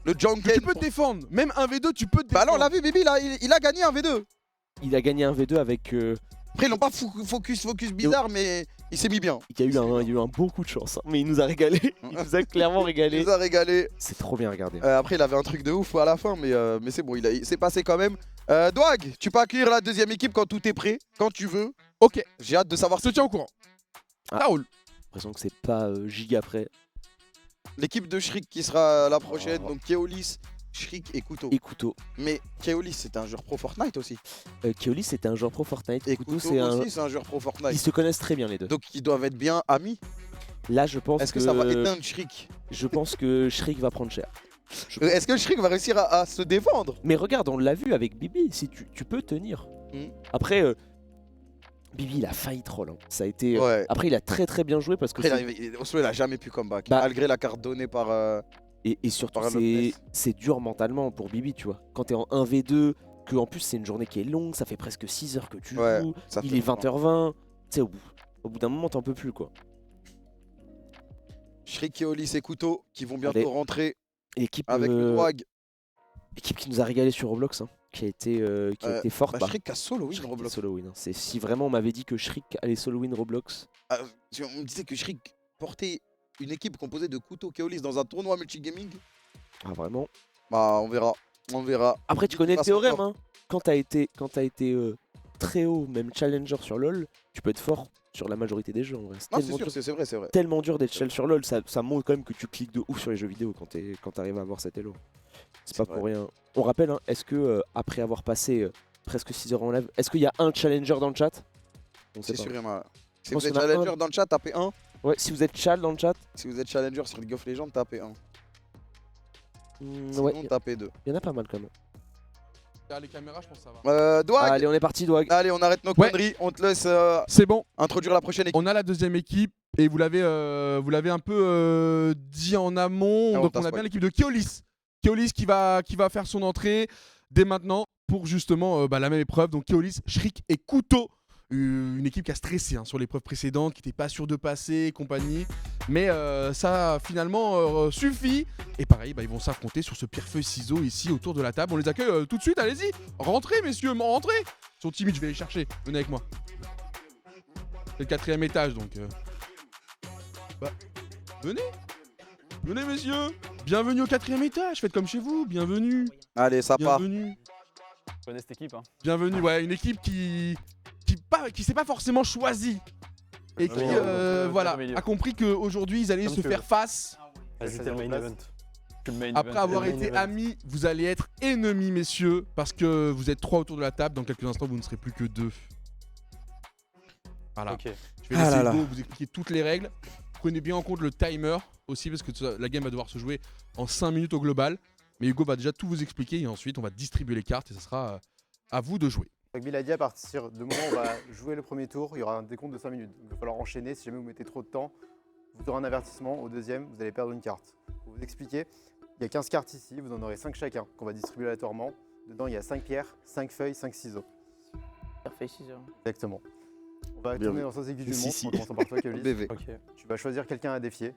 Le Jungle. tu peux te défendre, même un V2 tu peux te défendre. Bah là on l'a vu, Bibi, là, il a gagné un V2. Il a gagné un V2 avec. Après ils n'ont pas focus bizarre, mais il s'est mis bien. Il y a eu un bon coup de chance, hein. Mais il nous a régalé. Il nous a clairement régalé. Il nous a régalé. C'est trop bien regardé. Après il avait un truc de ouf à la fin, mais c'est bon, il s'est passé quand même. Dwag, tu peux accueillir la deuxième équipe quand tout est prêt, quand tu veux. Ok. J'ai hâte de savoir Je te tiens au courant. Ça roule. J'ai l'impression que c'est pas giga près. L'équipe de Shriek qui sera la prochaine, donc Keolis, Shriek et Couteau. Et Couteau. Mais Keolis c'est un joueur pro Fortnite aussi. Keolis c'était un joueur pro Fortnite. Et Couteau, Couteau aussi c'est un joueur pro Fortnite. Ils se connaissent très bien les deux. Donc ils doivent être bien amis. Là je pense Est-ce que ça va éteindre Shriek? Je pense que Shriek va prendre cher. Est-ce que Shriek va réussir à se défendre? Mais regarde, on l'a vu avec Bibi, si tu peux tenir. Après, Bibi il a failli troll. Hein. Ça a été. Après il a très très bien joué parce que. Oslo il a jamais pu comeback, malgré la carte donnée par. Et surtout c'est dur mentalement pour Bibi, tu vois. Quand t'es en 1v2, que en plus c'est une journée qui est longue, ça fait presque 6 heures que tu joues. Il est 20h20. Tu sais, au bout d'un moment t'en peux plus quoi. Shriek, Keolis et Couteau qui vont bientôt rentrer. L'équipe avec le Dwag. Équipe qui nous a régalé sur Roblox, hein, qui a été forte. Shriek a solo win Roblox. Solo win, hein. Si vraiment on m'avait dit que Shriek allait solo win Roblox. Si on me disait que Shriek portait une équipe composée de Couteau, Keolis dans un tournoi multigaming. Ah vraiment? Bah on verra. On verra. Après tu connais le théorème, hein. Quand t'as été très haut, même challenger sur LoL, tu peux être fort sur la majorité des jeux en vrai. C'est vrai, c'est vrai. Tellement dur d'être challenger sur LoL, ça montre quand même que tu cliques de ouf sur les jeux vidéo quand t'arrives à avoir cet elo. C'est pas pour rien. On rappelle, hein, est-ce que après avoir passé presque 6 heures en live, est-ce qu'il y a un challenger dans le chat? C'est sûr, il y en a. Si vous êtes challenger dans le chat, tapez 1. Ouais, si vous êtes chal dans le chat. Si vous êtes challenger sur League of Legends, tapez 1. Sinon, ouais, tapez 2. Il y en a pas mal quand même. Les caméras, je pense que ça va. Dwag. Allez, on est parti, Dwag. Allez, on arrête nos conneries, on te laisse c'est bon. Introduire la prochaine équipe. On a la deuxième équipe et vous l'avez un peu dit en amont. Donc on a bien l'équipe de Keolis. Keolis qui va faire son entrée dès maintenant pour justement la même épreuve. Donc Keolis, Shriek et Couteau. Une équipe qui a stressé sur l'épreuve précédente, qui n'était pas sûre de passer et compagnie. Mais ça finalement suffit. Et pareil, ils vont s'affronter sur ce pierre-feuille-ciseaux ici autour de la table. On les accueille tout de suite, allez-y. Rentrez messieurs, rentrez. Ils sont timides, je vais les chercher. Venez avec moi. C'est le 4e étage donc. Bah, venez. Venez messieurs. Bienvenue au 4e étage. Faites comme chez vous. Bienvenue. Allez, ça part. Bienvenue. Je connais cette équipe. Hein. Bienvenue. Ouais, une équipe qui s'est pas forcément choisie. Et qui voilà, a compris qu'aujourd'hui ils allaient se faire face. C'était le main event. Après avoir été amis, vous allez être ennemis, messieurs, parce que vous êtes 3 autour de la table. Dans quelques instants, vous ne serez plus que 2. Voilà. Okay. Je vais laisser Hugo vous expliquer toutes les règles. Prenez bien en compte le timer aussi, parce que la game va devoir se jouer en 5 minutes au global. Mais Hugo va déjà tout vous expliquer et ensuite on va distribuer les cartes et ce sera à vous de jouer. Rugby l'a dit, à partir du moment où on va jouer le premier tour, il y aura un décompte de 5 minutes. Donc, il va falloir enchaîner. Si jamais vous mettez trop de temps, vous aurez un avertissement. Au deuxième, vous allez perdre une carte. Pour vous expliquer, il y a 15 cartes ici, vous en aurez 5 chacun qu'on va distribuer aléatoirement. Dedans, il y a 5 pierres, 5 feuilles, 5 ciseaux. Feuille, ciseaux. Exactement. On va tourner dans le sens aigu du montre, en commençant par toi, Keolis. Okay. Tu vas choisir quelqu'un à défier.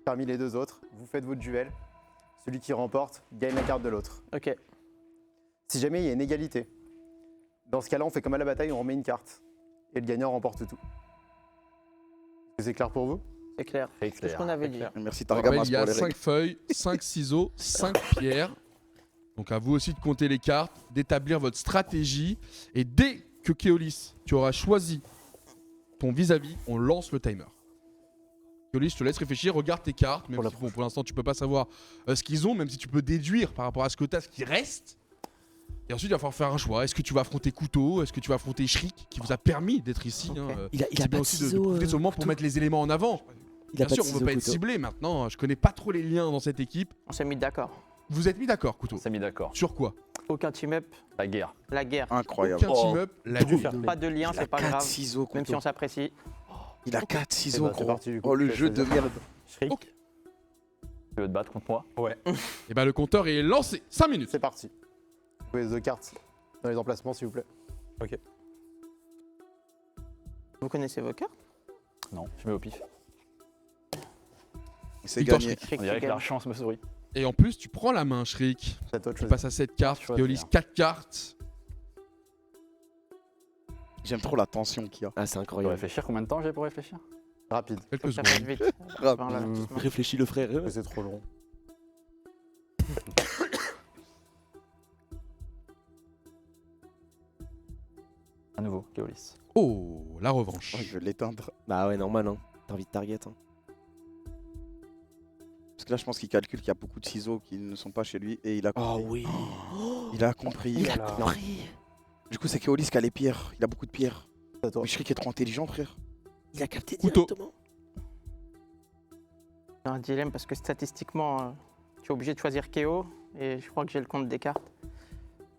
Parmi les deux autres, vous faites votre duel. Celui qui remporte gagne la carte de l'autre. Ok. Si jamais il y a une égalité, dans ce cas-là, on fait comme à la bataille, on remet une carte. Et le gagnant remporte tout. Est-ce que c'est clair pour vous? C'est clair. C'est ce qu'on avait dit. Merci Targamas pour les règles. Il y a 5 feuilles, 5 ciseaux, 5 pierres. Donc à vous aussi de compter les cartes, d'établir votre stratégie. Et dès que Keolis, tu auras choisi ton vis-à-vis, on lance le timer. Keolis, je te laisse réfléchir, regarde tes cartes. Même si, bon, pour l'instant, tu peux pas savoir ce qu'ils ont, même si tu peux déduire par rapport à ce que tu as, ce qui reste. Et ensuite, il va falloir faire un choix. Est-ce que tu vas affronter Couteau? Est-ce que tu vas affronter Shriek, qui vous a permis d'être ici Il a pas de ciseaux. De ce moment pour mettre les éléments en avant. Bien sûr, on ne veut pas être ciblé maintenant. Je connais pas trop les liens dans cette équipe. On s'est mis d'accord. Vous êtes mis d'accord, Couteau? On s'est mis d'accord. Sur quoi? Aucun team-up. La guerre. La guerre. Incroyable. Aucun team-up, la guerre. Pas de lien, c'est pas grave. Ciseaux, même si on s'apprécie. Il a 4 ciseaux, c'est parti, oh, le jeu de merde. Shriek. Tu veux te battre contre moi? Ouais. Et bah le compteur est lancé. 5 minutes. C'est parti. Vous pouvez les 2 cartes dans les emplacements, s'il vous plaît. Ok. Vous connaissez vos cartes? Non, je mets au pif. C'est gagné. On dirait que la chance me sourit. Et en plus, tu prends la main, Shriek. Tu passes à 7 cartes, Keolis 4 cartes. J'aime trop la tension qu'il y a. Ah, c'est Pour incroyable. réfléchir, combien de temps j'ai pour réfléchir? Rapide. Quelques Ça passe secondes. vite. Réfléchis le frère. Mais c'est trop long. À nouveau, Keolis. Oh, la revanche. Oh, je vais l'éteindre. Bah ouais, normal, hein. T'as envie de target. Hein. Parce que là, je pense qu'il calcule qu'il y a beaucoup de ciseaux qui ne sont pas chez lui et il a compris. Oh oui. Il a compris. Il a compris. Du coup, c'est Keolis qui a les pierres. Il a beaucoup de pierres. C'est à toi. Mais Shriek est trop intelligent, frère. Il a capté Couteau. directement. J'ai un dilemme parce que statistiquement, tu es obligé de choisir Keo. Et je crois que j'ai le compte des cartes.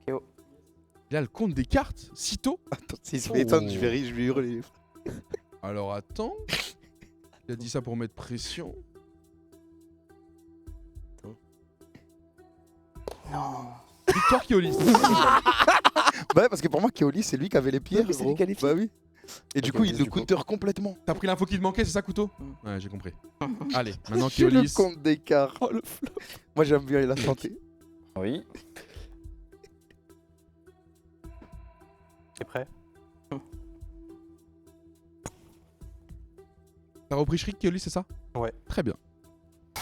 Keo. Il a le compte des cartes, sitôt. Attends, s'il se fait éteindre, je vais hurler. Alors attends. Il a dit ça pour mettre pression. Non. Victoire Keolis. Bah, parce que pour moi, Keolis, c'est lui qui avait les pierres. mais c'est gros. lui qui a les Bah oui. Et du Ok, coup, il le du coup. counter complètement. T'as pris l'info qui te manquait, c'est ça, Couteau? Mm. Ouais, j'ai compris. Allez, maintenant Le Keolis. compte d'écart. Oh le flop. Moi, j'aime bien la santé. Oui. T'es prêt? T'as repris Shriek, Keolis, c'est ça? Ouais. Très bien. On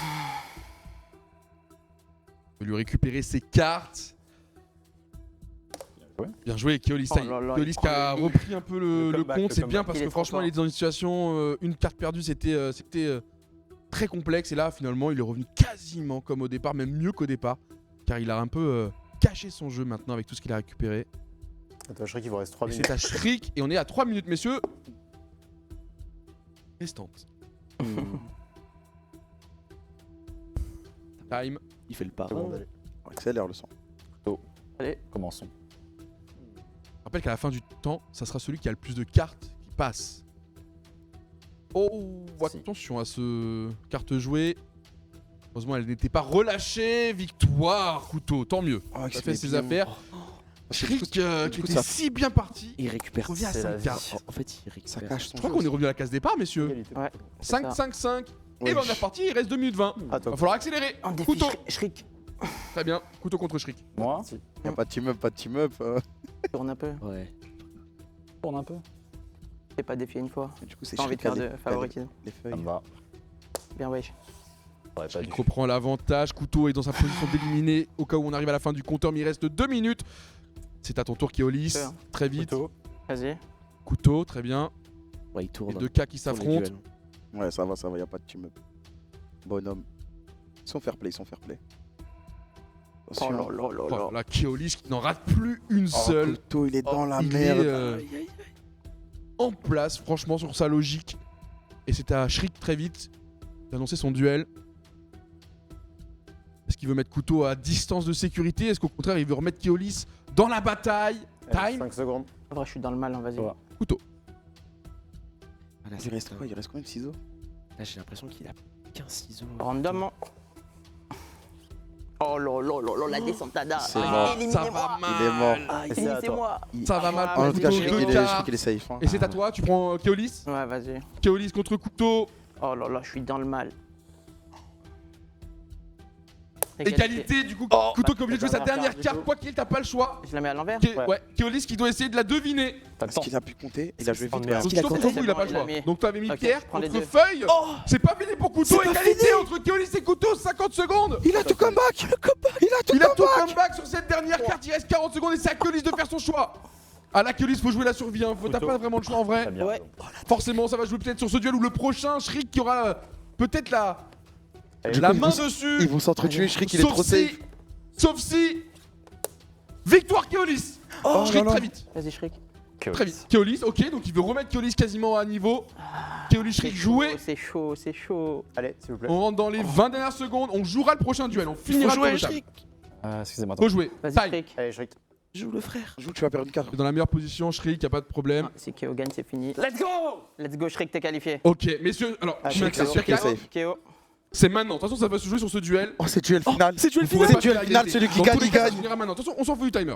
va lui récupérer ses cartes. Ouais. Bien joué, Keolis. Oh là là, Keolis il qui a prend le repris un peu le comeback, compte. le C'est bien comeback. parce Il est que trop franchement, fort. il est dans une situation, une carte perdue, c'était très complexe. Et là, finalement, il est revenu quasiment comme au départ, même mieux qu'au départ. Car il a un peu caché son jeu maintenant avec tout ce qu'il a récupéré. Attends, je crois qu'il vous reste 3 Et minutes. c'est à Shriek. Et on est à 3 minutes, messieurs. Restantes. Time. Il fait le pas. C'est bon d'aller. Accélère le sang. Allez. Commençons. Je rappelle qu'à la fin du temps, ça sera celui qui a le plus de cartes qui passe. Oh, attention à ce carte jouée. Heureusement, elle n'était pas relâchée. Victoire, Couteau, tant mieux. Oh, Ça fait ses affaires. Shriek, qui coup, était ça- si bien parti. Il récupère. Revient à c'est la 5 vie. cartes. En fait, il récupère. Ça cache son Je crois jeu. qu'on est revenu à la case départ, messieurs. Égalité. Ouais. 5, 5, 5. Oui. Et ben on est reparti, il reste 2 minutes 20. À toi. Va falloir accélérer. En défi, Couteau. Shriek. Très bien, couteau contre Shriek. Moi, Y'a pas de team-up, pas de team-up. Tourne un peu. Ouais. tourne un peu. T'es pas défié une fois. Du coup, c'est T'as envie de faire de les favoritisme. feuilles. Ça me va. Bien, wesh. Ouais, pas Shriek reprend l'avantage, couteau est dans sa position d'éliminer au cas où on arrive à la fin du compteur, mais il reste 2 minutes. C'est à ton tour Keolis, très vite. Vas-y. Couteau, très bien. Ouais, il tourne. Les deux cas qui Tourne les s'affrontent. duels. Ouais, ça va, y'a pas de team-up. Bonhomme. Ils sont fair play, ils sont fair play. Oh là là là là. Oh, là, Keolis qui n'en rate plus une seule. Couteau, il est dans la Il merde. est en place, franchement, sur sa logique. Et c'est à Shriek très vite d'annoncer son duel. Est-ce qu'il veut mettre couteau à distance de sécurité? Est-ce qu'au contraire, il veut remettre Keolis dans la bataille? Time. 5 secondes. En vrai, je suis dans le mal, hein, vas-y. Ouais. Couteau. Ah, là, Il reste quoi? Il reste combien de ciseaux? Là, j'ai l'impression qu'il a 15 ciseaux. Random. Oh là là là là, la descentada. C'est mort. Ça va mal. Il est mort. Ah, Et c'est à finissez-moi. Ça va mal. En tout cas, Couteau, Shriek, deux il cas. est safe. Hein. Et c'est à toi, tu prends Keolis. Ouais, vas-y. Keolis contre couteau. Oh là là, je suis dans le mal. Égalité, du coup, couteau qui est obligé de jouer sa dernière carte. Quoi qu'il, t'as pas le choix. Je la mets à l'envers. Ouais, Keolis qui doit essayer de la deviner. T'as le Est-ce temps. qu'il a pu compter? Il a joué vite. Parce quand même. Donc, qu'il a couteau, compté. pour vous, il a pas le C'est bon, choix. il l'a mis. Donc, tu avais mis Ok, pierre prends les contre deux. feuille. C'est pas fini pour couteau. Égalité entre Keolis et couteau, 50 secondes. Il a tout comeback! Il a tout comeback sur cette dernière carte. Il reste 40 secondes et c'est à Keolis de faire son choix. À la Keolis, faut jouer la survie. Hein. T'as pas vraiment le choix en vrai. Très bien. Ouais. Forcément, ça va jouer peut-être sur ce duel ou le prochain. Shriek qui aura peut-être la Du main coup, dessus. Ils vont s'entretuer. Shriek, il est trop safe. Sauf si. Victoire Keolis. Shriek très vite. Vas-y, Shriek. Très vite. Keolis, ok, donc il veut remettre Keolis quasiment à niveau. Keolis, Shriek, jouer. C'est chaud, c'est chaud. Allez, s'il vous plaît. On rentre dans les 20 dernières secondes. On jouera le prochain duel. On finira le Shriek. Excusez-moi. Faut jouer. Vas-y, Time. Shriek. Allez, Shriek. Joue le frère. Joue, tu vas perdre une carte. T'es dans la meilleure position, Shriek, y'a pas de problème. Si Keo gagne, c'est fini. Let's go! Let's go, Shriek, t'es qualifié. Ok, messieurs, alors, Ah, je suis Shriek, c'est sûr qu'il est safe. Keo. c'est maintenant. De toute façon, ça va se jouer sur ce duel. Oh, c'est duel final. C'est duel Vous pouvez C'est pas duel faire final, égalité. celui qui Dans gagne, tous les il cas, ça gagne. se finira maintenant. De toute façon, on s'en fout du timer.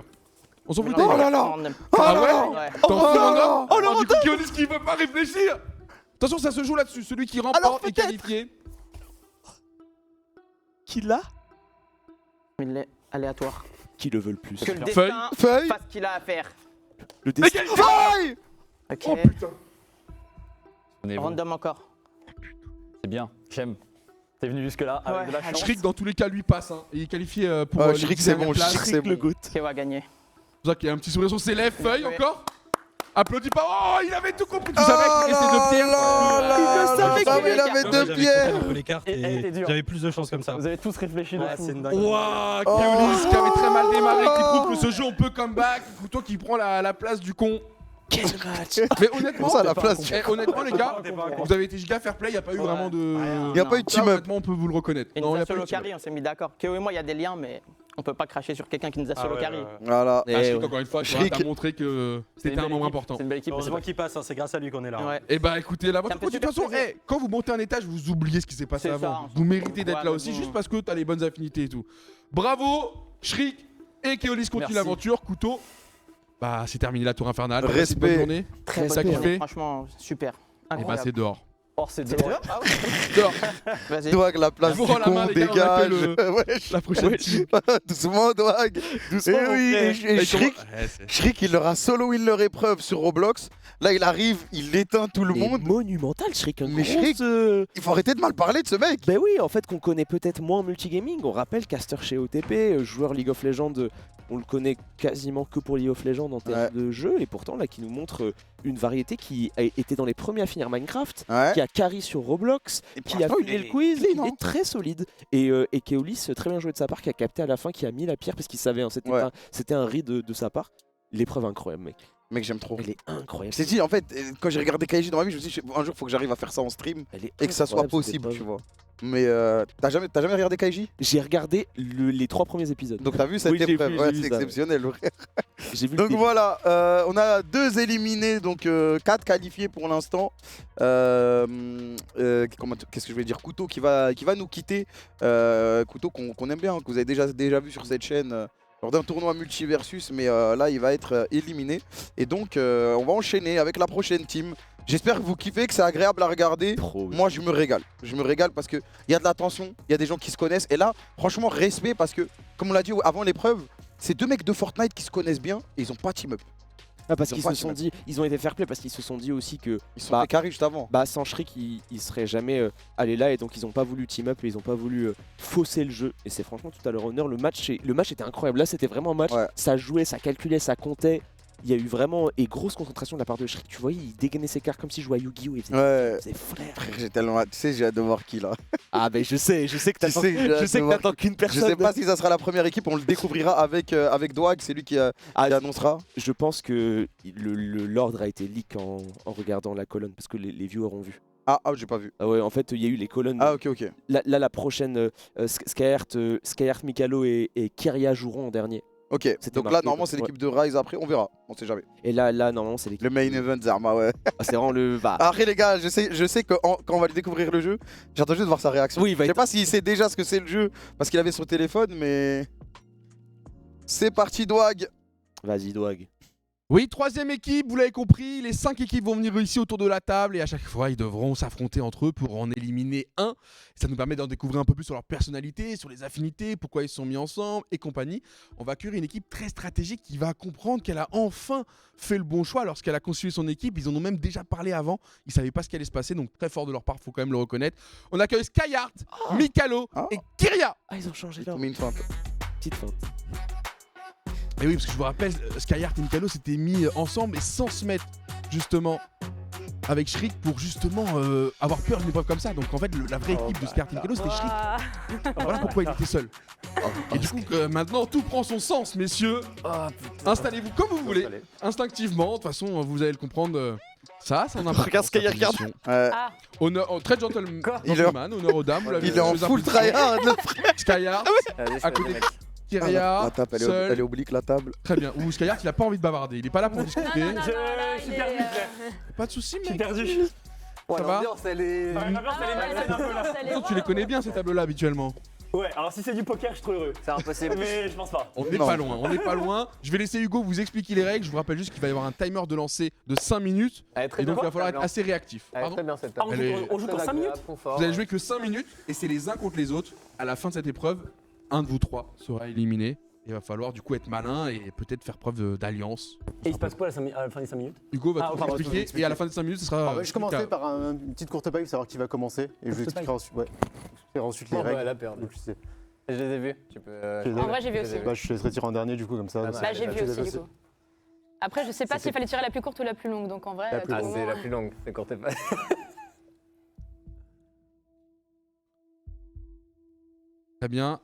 On s'en fout du Non, timer. là là. random. Ah ouais? Ouais. T'en fais un homme? Oh, le Du coup, Keolis qui veut pas réfléchir. Attention, ça se joue là-dessus. Celui qui remporte est qualifié. Qui l'a? Il est aléatoire. Qui le veut le plus? Que le Feuille. destin Feuille. fasse ce qu'il a à faire. Le destin. Égalité. Feuille. Ok. Oh putain. Tenez-vous. Random encore. C'est bien. J'aime. T'es venu jusque-là avec Ouais, de la chance. Shriek, dans tous les cas, lui passe. Hein. Il est qualifié pour les Shriek, 10 c'est dernières bon. places. Shriek, c'est bon. Le goût. Keo a gagné. C'est pour ça qu'il y a un petit sourire sur ses lèvres. Feuille Ouais. encore. Applaudis pas. Oh, il avait tout compris. Tu savais qu'il restait deux pierres. Il savait qu'il il avait deux pierres. les cartes Et elle et était dure. j'avais plus de chance comme ça. Vous avez tous réfléchi de fou. c'est une dinguerie. Waouh, Keolis qui avait très mal démarré, qui prouve que ce jeu on peut comeback. Toi qui prends la place du con. Quel match! Mais honnêtement, Ça, la place du honnêtement les gars, vous avez été giga fair play, y a pas eu vraiment de. Il y a pas eu de Ça, team-up. honnêtement, on peut vous le reconnaître. Il Non, nous y a a pas eu solo de team-up. carry, on s'est mis d'accord. Keo et moi, il y a des liens, mais on peut pas cracher sur quelqu'un qui nous a solo carry. Voilà. Ah, Shriek, encore une fois, tu Shriek. as montré que c'était un membre important. C'est une belle équipe. mais c'est Heureusement qu'il passe, hein, c'est grâce à lui qu'on est là. pas- Ouais. Et bah écoutez, la Ça votre me fait de toute super façon, plaisir. quand vous montez un étage, vous oubliez ce qui s'est passé C'est avant. ça. Vous méritez d'être Ouais, là mais aussi, bon. juste parce que t'as les bonnes affinités et tout. Bravo, Shriek et Keolis continue Merci. l'aventure. Couteau. Bah c'est terminé la tour infernale. Respect. Bonne journée. Très bonne Ça journée. kiffé. Franchement, super. Et bah Incroyable. c'est dehors. Or, c'est C'est dehors. dehors Ah ouais. Dehors. Vas-y. Dwag, la place Je vous du rends la main, con, les gars, on accueille dégage. Wesh. La prochaine team. Doucement, Dwag. Doucement. mon oui, frère. et Shriek, Ouais, c'est- Shriek, il leur a solo win leur épreuve sur Roblox. Là, il arrive, il éteint tout le Mais monde. monumental, Shriek. Mais Shriek, il faut arrêter de mal parler de ce mec. Ben oui, en fait, qu'on connaît peut-être moins en multigaming. On rappelle Caster chez OTP, joueur League of Legends, on le connaît quasiment que pour League of Legends en termes de jeu, et pourtant là, qui nous montre une variété qui a été dans les premiers à finir Minecraft, Ouais. qui a carry sur Roblox, Et qui a pourtant, fini le quiz, clean, il hein. est très solide. Et Keolis, très bien joué de sa part, qui a capté à la fin, qui a mis la pierre parce qu'il savait, hein, c'était Ouais. c'était un read de sa part. L'épreuve incroyable, mec. Mec, j'aime trop. Elle est incroyable. Je t'ai dit, en fait, quand j'ai regardé KJ dans ma vie, je me suis dit, un jour, faut que j'arrive à faire ça en stream Elle est et que ça soit incroyable, cette possible, épreuve. tu vois. Mais t'as jamais regardé KJ? J'ai regardé les 3 premiers épisodes. Donc t'as vu cette Oui, j'ai épreuve? vu, Ouais, j'ai vu c'est ça, exceptionnel. Ouais. J'ai vu le Donc début. voilà, on a 2 éliminés, donc 4 qualifiés pour l'instant. Qu'est-ce que je vais dire? Couteau qui va nous quitter. Couteau qu'on aime bien, que vous avez déjà vu sur cette chaîne lors d'un tournoi multiversus, mais là il va être éliminé. Et donc on va enchaîner avec la prochaine team. J'espère que vous kiffez, que c'est agréable à regarder. Trop, oui. Moi, je me régale. Je me régale parce qu'il y a de la tension, il y a des gens qui se connaissent. Et là, franchement, respect parce que, comme on l'a dit avant l'épreuve, c'est 2 mecs de Fortnite qui se connaissent bien et ils ont pas team up. Ah, parce Ils ont qu'ils pas se sont dit, ils ont été fair play parce qu'ils se sont dit aussi que Ils se sont fait carré juste avant. bah sans Shriek ils seraient jamais allés là et donc ils ont pas voulu team up et ils ont pas voulu fausser le jeu et c'est franchement tout à leur honneur. Le match était incroyable, là c'était vraiment un match, Ouais. ça jouait, ça calculait, ça comptait. Il y a eu vraiment et grosse concentration de la part de Shriek, tu voyais il dégainait ses cartes comme s'il jouait à Yu-Gi-Oh! Ouais. C'est frère. Frère, j'ai tellement hâte. Tu sais, j'ai hâte de voir qui là. Ah ben je sais que t'attends sais que j'ai hâte je sais de que voir t'attends qu'une Je personne. sais pas si ça sera la première équipe, on le découvrira avec Dwag, c'est lui qui annoncera. Je pense que l'ordre a été leak en regardant la colonne parce que les viewers ont vu. Ah, j'ai pas vu. Ah ouais, en fait, il y a eu les colonnes. Ah, ok. Là, la prochaine, Skyheart, Mikalo et Kyria joueront en dernier. Ok, C'était donc là, marqué, normalement, c'est l'équipe de Rise après, on verra, on sait jamais. Et là normalement, c'est l'équipe. Le main event Zarma, ouais. Ah, c'est vraiment le. Bah. Après, les gars, je sais que quand on va découvrir le jeu, j'attends juste de voir sa réaction. Oui, il va Je sais être- pas s'il sait déjà ce que c'est le jeu, parce qu'il avait sur le téléphone, mais. C'est parti, Dwag. Vas-y, Dwag. Oui, 3ème équipe, vous l'avez compris, les 5 équipes vont venir ici autour de la table et à chaque fois ils devront s'affronter entre eux pour en éliminer un. Ça nous permet d'en découvrir un peu plus sur leur personnalité, sur les affinités, pourquoi ils se sont mis ensemble et compagnie. On va accueillir une équipe très stratégique qui va comprendre qu'elle a enfin fait le bon choix lorsqu'elle a constitué son équipe. Ils en ont même déjà parlé avant, ils savaient pas ce qui allait se passer, donc très fort de leur part, faut quand même le reconnaître. On accueille Skyheart, Mikalo et Kyria. Ah, ils ont changé là. On met une feinte. Petite feinte. Et oui, parce que je vous rappelle, Skyheart et Mikalo s'étaient mis ensemble et sans se mettre justement avec Shriek pour justement avoir peur d'une épreuve comme ça. Donc en fait, la vraie équipe de Skyheart et Mikalo, c'était Shriek. Voilà pourquoi il était seul. Et du coup, maintenant, tout prend son sens, messieurs. Installez-vous comme vous voulez, instinctivement. De toute façon, vous allez le comprendre. Ça en importance. Regarde Skyheart, regarde. Honneur, très gentleman, honneur aux dames. Vous l'avez Il est en fait full tryhard, le frère. Skyheart, à côté de Kyria, La table, seul. elle est oblique, la table. Très bien. Ou Skyheart, il a pas envie de bavarder. Il est pas là pour discuter. Je suis perdu, Pas de soucis, je suis mec. perdu. Ça va L'ambiance, elle est. L'ambiance, elle est malsaine un peu là. Toi, tu les connais bien ces tableaux-là habituellement. Ouais, alors si c'est du poker, je suis trop heureux. C'est impossible. Mais je pense pas. On n'est Non. pas loin, on n'est pas loin. Je vais laisser Hugo vous expliquer les règles. Je vous rappelle juste qu'il va y avoir un timer de lancer de 5 minutes. Elle est très Et donc il bien. va falloir être assez réactif. Elle est Pardon. très bien cette Ah, table. on Elle joue, est- on joue pour 5 minutes. Vous allez jouer que 5 minutes et c'est les uns contre les autres. À la fin de cette épreuve, un de vous trois sera éliminé. Il va falloir du coup être malin et peut-être faire preuve d'alliance. Et il se passe quoi à la fin des 5 minutes? Hugo va Ah, tout pardon, expliquer et à la fin des 5 minutes, ce sera. Je commencerai par une petite courte paille pour savoir qui va commencer et je vous expliquerai ensuite, je expliquerai ensuite les Bon, bah, règles. elle a perdu. Donc, tu sais. Je les ai vus. Tu peux. Tu les as En vus vrai, j'ai vu aussi. Bah, je te laisserai tirer en dernier du coup, comme ça. Ah, Bah, j'ai vu aussi, du coup. Après, je sais pas s'il fallait tirer la plus courte ou la plus longue, donc en vrai. La plus tout Ah, le c'est moment- la plus longue. C'est courte et pas. Très bien.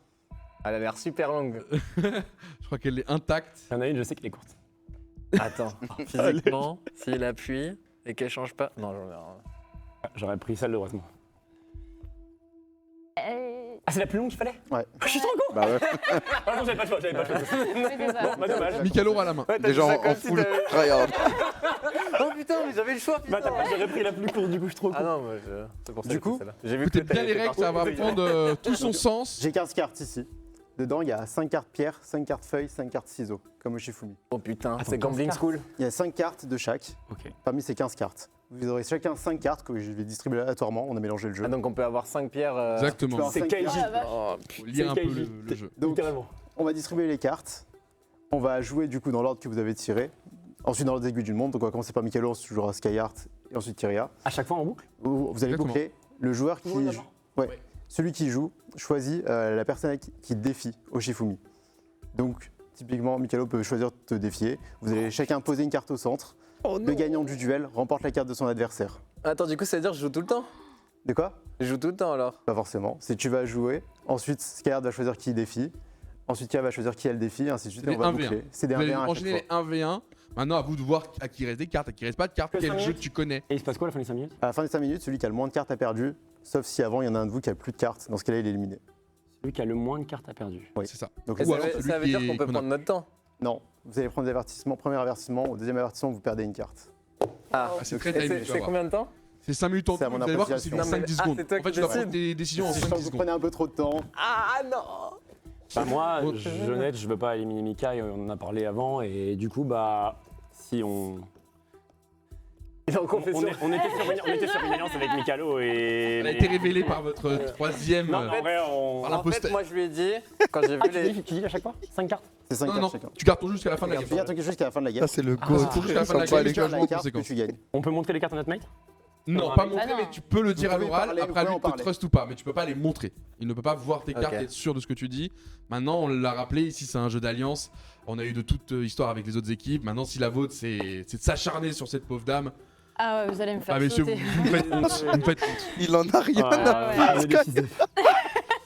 Elle a l'air super longue. Je crois qu'elle est intacte. Il y en a une, je sais qu'elle est courte. Attends, physiquement, s'il appuie et qu'elle change pas. Non, j'en ai rien. J'aurais pris celle heureusement. Euh, Ah, c'est la plus longue qu'il fallait? Ouais. Je suis trop con! Bah ouais. Ah non, j'avais pas le choix, j'avais pas le choix. oui, c'est ça. Bah, dommage. Mikalo aura la main. Ouais, t'as Déjà dit ça en comme si full t'avais- tryhard. Oh putain, mais j'avais le choix, Bah, putain. j'aurais pris la plus courte, du coup, je suis trop con. Ah non, moi, c'est pour ça Du que j'ai pris coup, celle-là. J'ai vu Écoutez que bien t'avais les fait règles, ça va partie. prendre tout son sens. J'ai 15 cartes ici. Dedans, il y a 5 cartes pierre, 5 cartes feuilles, 5 cartes ciseaux, comme au Shifumi. Oh putain, Attends, c'est Gambling 15 School. Il y a 5 cartes de chaque Ok. parmi ces 15 cartes. Vous aurez chacun 5 cartes que je vais distribuer aléatoirement. On a mélangé le jeu. Ah, donc on peut avoir 5 pierres. Exactement. C'est cinq KJ. Oh la vache. Oh, Faut lire un peu KJ. le jeu. Donc, Littéralement. on va distribuer les cartes. On va jouer du coup dans l'ordre que vous avez tiré. Ensuite, dans l'ordre des aiguilles du monde. Donc, on va commencer par Mikalo, ensuite on jouera Skyheart et ensuite Kyria. À chaque fois en boucle? Vous allez Exactement. boucler. Le joueur qui. Tout le monde d'abord Ouais. Celui qui joue choisit la personne qui défie au Shifumi. Donc, typiquement, Mikalo peut choisir de te défier. Vous allez chacun poser une carte au centre. Le gagnant du duel remporte la carte de son adversaire. Attends, du coup, ça veut dire que je joue tout le temps? De quoi? Je joue tout le temps alors? Pas forcément. C'est tu vas jouer. Ensuite, Skyheart va choisir qui il défie. Ensuite, Kyria va choisir qui elle défie. Ainsi de suite. C'est Et on va des 1v1. boucler. C'est des Vous allez 1v1 à chaque enchaîner fois. les 1v1. Maintenant, à vous de voir à qui reste des cartes, à qui reste pas de cartes, Que quel 5 jeu minutes tu connais. Et il se passe quoi à la fin des 5 minutes? À la fin des 5 minutes, celui qui a le moins de cartes a perdu. Sauf si avant, il y en a un de vous qui a plus de cartes. Dans ce cas-là, il est éliminé. Celui qui a le moins de cartes a perdu. Oui. C'est ça. Donc, Et Ou ça alors veut, celui ça veut qui dire est- qu'on peut qu'on a- prendre notre temps? non. Vous allez prendre des avertissements. Premier avertissement. Au deuxième avertissement, vous perdez une carte. Ah, c'est donc très et timé, c'est- tu vas c'est voir. combien de temps? C'est 5 minutes en C'est à tout. mon Vous allez voir que c'est appréciation. du Non, mais- 5-10 ah, secondes. c'est toi En fait, qui tu dois prendre décides. des décisions en Si je sens 5-10 que vous secondes. prenez un peu trop de temps. Ah non! Bah moi, Oh. je suis honnête, je veux pas éliminer Mika, on en a parlé avant, et du coup, bah, si on... Il est en confession. On était sur une alliance avec Mikalo et. Elle a été révélée par votre troisième. Non, en vrai, En fait, moi je lui ai dit, quand j'ai vu les. Tu dis à chaque fois 5 cartes. C'est 5 Non, cartes non, chacun. tu gardes ton jeu jusqu'à la fin de la game. Tu gardes ton jeu jusqu'à la fin de la game. Ça, c'est le Ah, go. c'est jusqu'à la fin de la game, Tu tu gardes vas la jouer en carte que conséquence. tu gagnes. On peut montrer les cartes à notre mate Non, Ah, pas bah montrer, non. mais tu peux le dire à pouvez l'oral. parler, Après, vous lui, pouvez te en parler. trust ou pas, mais tu peux pas les montrer. Il ne peut pas voir tes cartes Ok. et être sûr de ce que tu dis. Maintenant, on l'a rappelé, ici, c'est un jeu d'alliance. On a eu de toute histoire avec les autres équipes. Maintenant, si la vôtre, c'est de s'acharner sur cette pauvre dame. Ah ouais, vous allez me faire Ah, messieurs, sauter. vous me faites honte. Vous me faites honte. Il en a rien à ouais. faire. On est des fils de-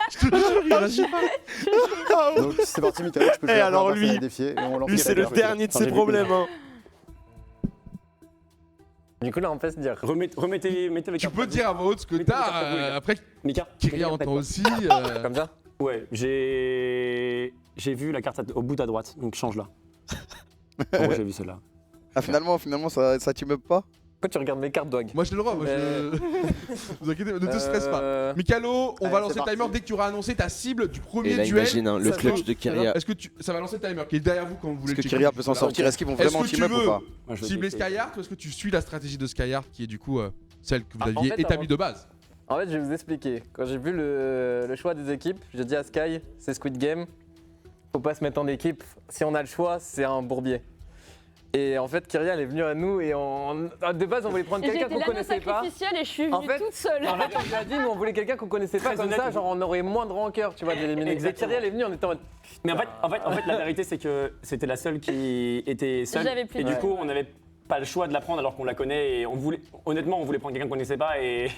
Je te jure, il réagit pas. Donc c'est parti, Mikalo, tu peux jouer alors à lui- la défier et on lance Lui, c'est le dernier de ses problèmes. Hein. Du coup, là, on peut se dire. Mettez les Tu cartes. peux dire à voix haute ce que Mettez les cartes à vous, les t'as. gars. Après, Mika. Kyria entend aussi. Comme ça. Ouais, j'ai vu la carte au bout à droite, donc change-la. Moi j'ai vu celle-là. Ah, finalement, ça t'y meuble pas? Pourquoi tu regardes mes cartes, Dog? Moi, j'ai le droit. Moi, Vous inquiétez, ne te stresse pas. Mikalo, on va Allez, lancer c'est le timer parti. dès que tu auras annoncé ta cible du premier Et là, duel. imagine hein, le Ça clutch peut- de Kyria. Est-ce que ça va lancer le timer qui est derrière vous quand vous voulez Est-ce que le Kyria checker. peut s'en Voilà. sortir? Est-ce qu'ils vont Est-ce vraiment que team tu up ou veux pas? Moi, je vais cibler essayer. Skyheart ou est-ce que tu suis la stratégie de Skyheart qui est du coup celle que vous Ah, en aviez fait, établie de base? En fait, je vais vous expliquer. Quand j'ai vu le choix des équipes, j'ai dit à Sky, c'est Squid Game. Faut pas se mettre en équipe. Si on a le choix, c'est un bourbier. Et en fait, Kyria, elle est venue à nous et de base, on voulait prendre Et j'ai quelqu'un été qu'on l'anneau connaissait pas. sacrificiel et je suis En venue fait- toute seule. En fait, on lui a dit, mais on voulait quelqu'un qu'on connaissait pas. Très Comme honnête, ça, genre, on aurait moins de rancœur, tu vois, d'éliminer. Exactement. Kyria, elle est venue, on était en mode. Mais en fait, la vérité, c'est que c'était la seule qui était seule. J'avais plus Et de du temps. coup, on n'avait pas le choix de la prendre alors qu'on la connaît. Et honnêtement, on voulait prendre quelqu'un qu'on connaissait pas. Et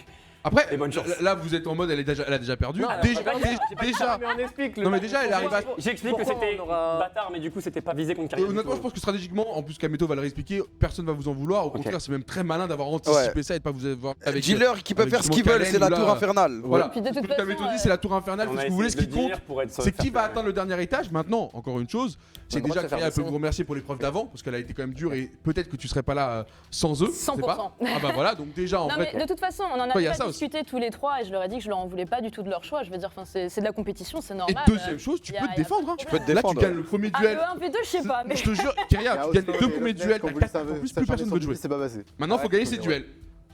Après, Et bonne chance. là vous êtes en mode elle a déjà perdu. Non, Déjà, j'ai pas dit ça, j'ai pas dit ça, déjà. mais on explique. Non, mais déjà, elle arrive à- j'explique que Pourquoi c'était on aura- bâtard, mais du coup, c'était pas visé contre Kyria. Honnêtement, je pense que stratégiquement, en plus Kameto va le réexpliquer, personne va vous en vouloir. Au contraire, c'est même très malin d'avoir anticipé ça et de pas vous avoir avec. Dealer qui peut avec faire ce justement qu'ils veulent, Kalen c'est la ou là- tour infernale. Voilà. Et puis de toute Ce que façon, Kameto dit, c'est la tour infernale. On Parce a que vous voulez, ce essayé qui de le compte, dire pour être c'est qui faire va pleurer. atteindre le dernier étage. Maintenant, encore une chose, c'est On a le droit déjà de se faire Kyria peut baisser. vous remercier pour l'épreuve d'avant parce qu'elle a été quand même dure et peut-être que tu serais pas là sans eux. je sais pas. 100%. Ah bah voilà, donc déjà en Non vrai. mais de toute façon, on en Ouais, y a a ça pas aussi. discuté tous les trois et je leur ai dit que je leur en voulais pas du tout de leur choix. Je veux dire, enfin, c'est de la compétition, c'est Et normal. deuxième chose, tu y a- peux y te a défendre. hein. Tu peux te Là, tu défendre. gagnes le premier Ah, duel. le 1v2, je sais pas, mais. Je te jure, Kyria, tu gagnes deux premiers duels, t'as 4 en en plus, plus personne veut jouer. C'est pas passé. Maintenant, faut gagner ces duels.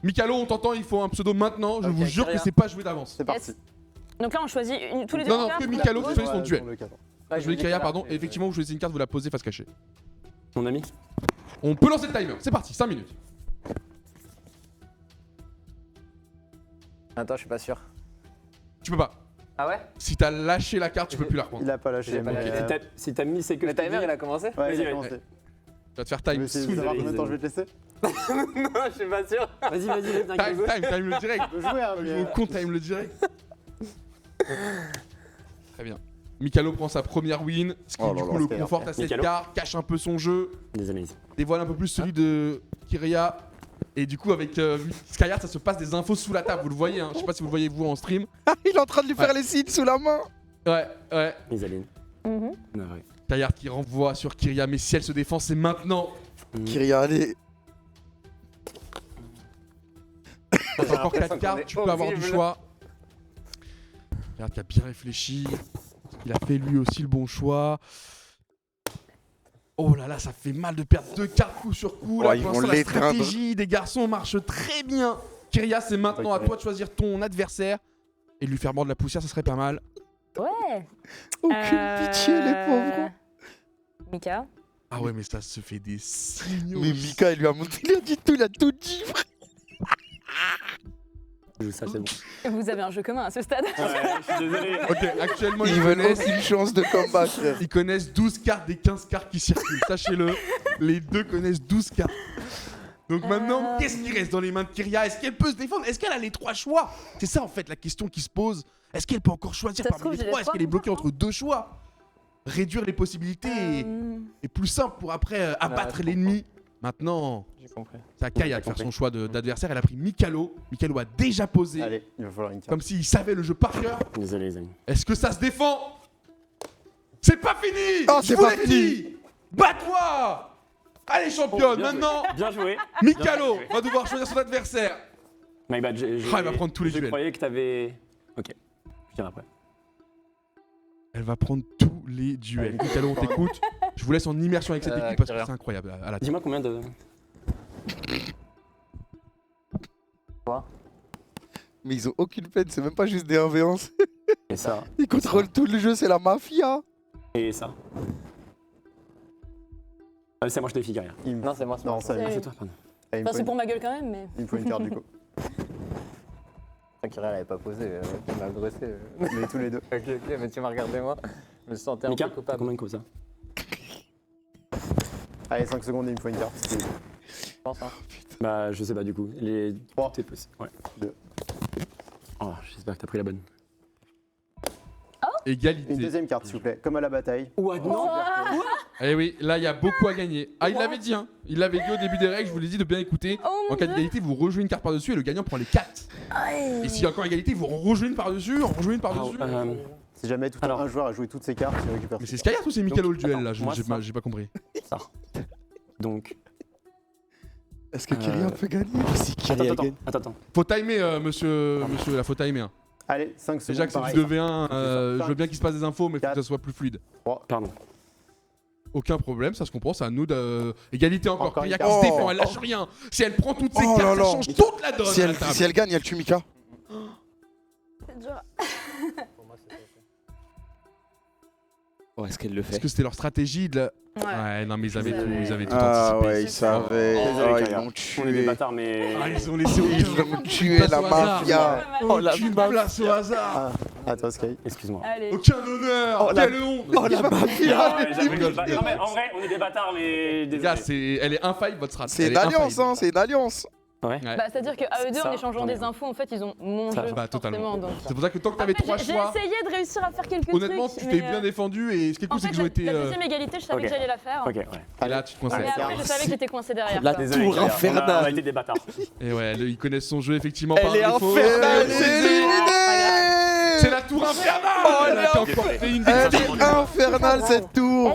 Mikalo, on t'entend, il faut un pseudo maintenant. Je Ok, vous jure que Kyria. c'est pas joué d'avance. C'est parti. Donc là, on choisit tous les deux. Non, une non, carte, que on la Mikalo pose. qui choisit son duel. Ah, Je vais Kyria, pardon. Et effectivement, vous choisissez une carte, vous la posez face cachée. Mon ami. On peut lancer le timer. C'est parti, 5 minutes. Attends, je suis pas sûr. Tu peux pas. Ah ouais? Si t'as lâché la carte, tu peux plus la reprendre. Il a pas lâché. Il a pas mais, lâché. Si t'as mis c'est que Le je t'ai timer, dit- il a commencé? Ouais, il Vas-y, a vas-y. commencé. Tu vas te faire Tu time veux essayer de soon. savoir combien de temps je vais te laisser? Non, je suis pas sûr. Vas-y, Time le direct. Je peux jouer, hein, Je mais. vous compte time le direct. Très bien. Mikalo prend sa première win, ce qui Oh là du là, coup le c'était conforte à cette Mikalo. carte, cache un peu son jeu, Désolé. dévoile un peu plus celui de Kyria. Et du coup avec Skyheart ça se passe des infos sous la table, vous le voyez, hein. Je sais pas si vous le voyez vous en stream. Il est en train de lui faire Ouais. les signes sous la main. Ouais. Isaline. Mhm. Navré. Skyheart qui renvoie sur Kyria, mais si elle se défend c'est maintenant. Kyria, allez. T'as encore 4 qu'on cartes, est tu peux avoir du horrible. choix. Skyheart qui a bien réfléchi, il a fait lui aussi le bon choix. Oh là là, ça fait mal de perdre 2 cartes coup sur coup. Là, Oh, ils pour vont l'instant, la l'éteindre. stratégie des garçons marche très bien. Kyria, c'est maintenant à toi de choisir ton adversaire et de lui faire mordre la poussière, ça serait pas mal. Ouais. Aucune pitié, les pauvres. Mika. Ah ouais, mais ça se fait des signaux. Mais Mika, il lui a montré, il a dit tout, il a tout dit. Ça, c'est bon. Vous avez un jeu commun à ce stade. Ouais, je suis désolé. Ok, actuellement, Il veut une chance de combat, frère. ils connaissent 12 cartes des 15 cartes qui circulent. Sachez-le, les deux connaissent 12 cartes. Donc maintenant, qu'est-ce qui reste dans les mains de Kyria? Est-ce qu'elle peut se défendre? Est-ce qu'elle a les 3 choix? C'est ça en fait la question qui se pose. Est-ce qu'elle peut encore choisir Ça se parmi trouve, les j'ai les 3? Est-ce trois qu'elle est bloquée encore, entre 2 choix? Réduire les possibilités est plus simple pour après abattre je l'ennemi. Maintenant, J'ai compris. c'est à Kaya de faire son choix d'adversaire. Elle a pris Mikalo. Mikalo a déjà posé. Allez, il va falloir une carte. Comme s'il savait le jeu par cœur. Désolé, les amis. Est-ce que ça se défend? C'est pas fini! Oh, Je c'est vous pas l'ai fini. dit! Bats-toi! Allez, championne, bien joué. maintenant, Bien joué. Mikalo va devoir choisir son adversaire. My bad, Ah, il va prendre tous les Je duels. croyais que t'avais. Ok. Je dirai après. Elle va prendre tous les duels. Mikalo, on t'écoute. Je vous laisse en immersion avec cette équipe parce que Kyria. c'est incroyable à la tête. Dis-moi combien de. Quoi? Mais ils ont aucune peine, c'est même pas juste des 1v1. Et ça. Ils contrôlent tout le jeu, c'est la mafia. Et ça. C'est moi, je défie derrière. Non, c'est moi. Non, ça, C'est- C'est toi, pardon. il me Enfin, faut c'est une- pour ma gueule quand même, mais. il me faut une carte du coup. Kyria elle avait pas posé, tu m'as agressé. Mais tous les deux. Ok, mais tu m'as regardé moi. Je me sentais un Mika, peu t'as coupable. combien comme ça? Allez, 5 secondes et il me faut une carte. Je pense, hein. Bah, je sais pas du coup. Les 3. T'es possible. Ouais. Deux. Oh, j'espère que t'as pris la bonne. Égalité. Une deuxième carte, s'il vous plaît, comme à la bataille. Ouais, non. Eh oui, là il y a beaucoup à gagner. Ah, il l'avait dit, hein. Il l'avait dit au début des règles, je vous l'ai dit de bien écouter. Oh En mon cas dieu. d'égalité, vous rejouez une carte par-dessus et le gagnant prend les 4. Et s'il y a encore égalité, vous en rejouez une par-dessus, en rejouez une par-dessus. Si jamais tout Alors. un joueur a joué toutes ses cartes, il récupère Mais ses c'est cartes. Skyheart ou c'est Mikalo le Donc, duel là attends, moi, J'ai pas compris. Ça. Donc. Est-ce que Kyria peut gagner? Si Attends, attends. Faut timer, monsieur là, faut timer. Hein. Allez, 5 secondes. Déjà que c'est pareil. du 2v1, je veux bien qu'il se passe des infos, mais faut que Quatre. ça soit plus fluide. Pardon. Aucun problème, ça se comprend, c'est à nous de. Égalité encore. Encore Kyria une qui se carte. défend, elle lâche rien. Si elle prend toutes ses Oh cartes, là ça là. change toute la donne. Si à la elle, table. si elle gagne, elle tue Mika. C'est dur. Oh, est-ce qu'elle le Est-ce fait? que c'était leur stratégie de la. Ouais. Ouais, non, mais ils avaient Ils tout, avaient- ils avaient tout Ah anticipé. ouais, ils savaient. Désolé, Oh, ils Kyria. l'ont On est des tué. bâtards, mais. Ah, ils ont laissé Ils aucun. l'ont tué, Place la au hasard. mafia. Oh la Aucune place au hasard. À toi, Sky. Excuse-moi. Allez. Aucun honneur. Oh, la- Quelle honte. Oh la mafia! Non, mais en vrai, on est des bâtards, mais. Les gars, Désolé. elle est infaillible votre strat. C'est Elle une est alliance, infaillible. hein, c'est une alliance. Ouais. Bah, c'est-à-dire qu'à eux deux, Ça, en échangeant j'en ai des un. infos, en fait, ils ont mon Ça, jeu. bah, totalement. forcément, donc. C'est pour ça que tant que t'avais Après, 3 j'ai choix, essayé de réussir à faire quelques honnêtement, trucs. tu t'es mais, bien défendu et ce qui est cool, En c'est fait, qu'ils ont été. la deuxième égalité, je savais ok. que j'allais la faire. Ok, ouais. Et là, tu te coinces. Mais après, je savais que j'étais coincé derrière. La quoi. Désolé, tour Kyria. On a infernale. été des bâtards. Et ouais, ils connaissent son jeu effectivement Elle par est défaut. infernale, C'est C'est éliminé. éliminé. C'est la tour infernale. elle Elle est a emporté une Elle décision. est infernale cette tour.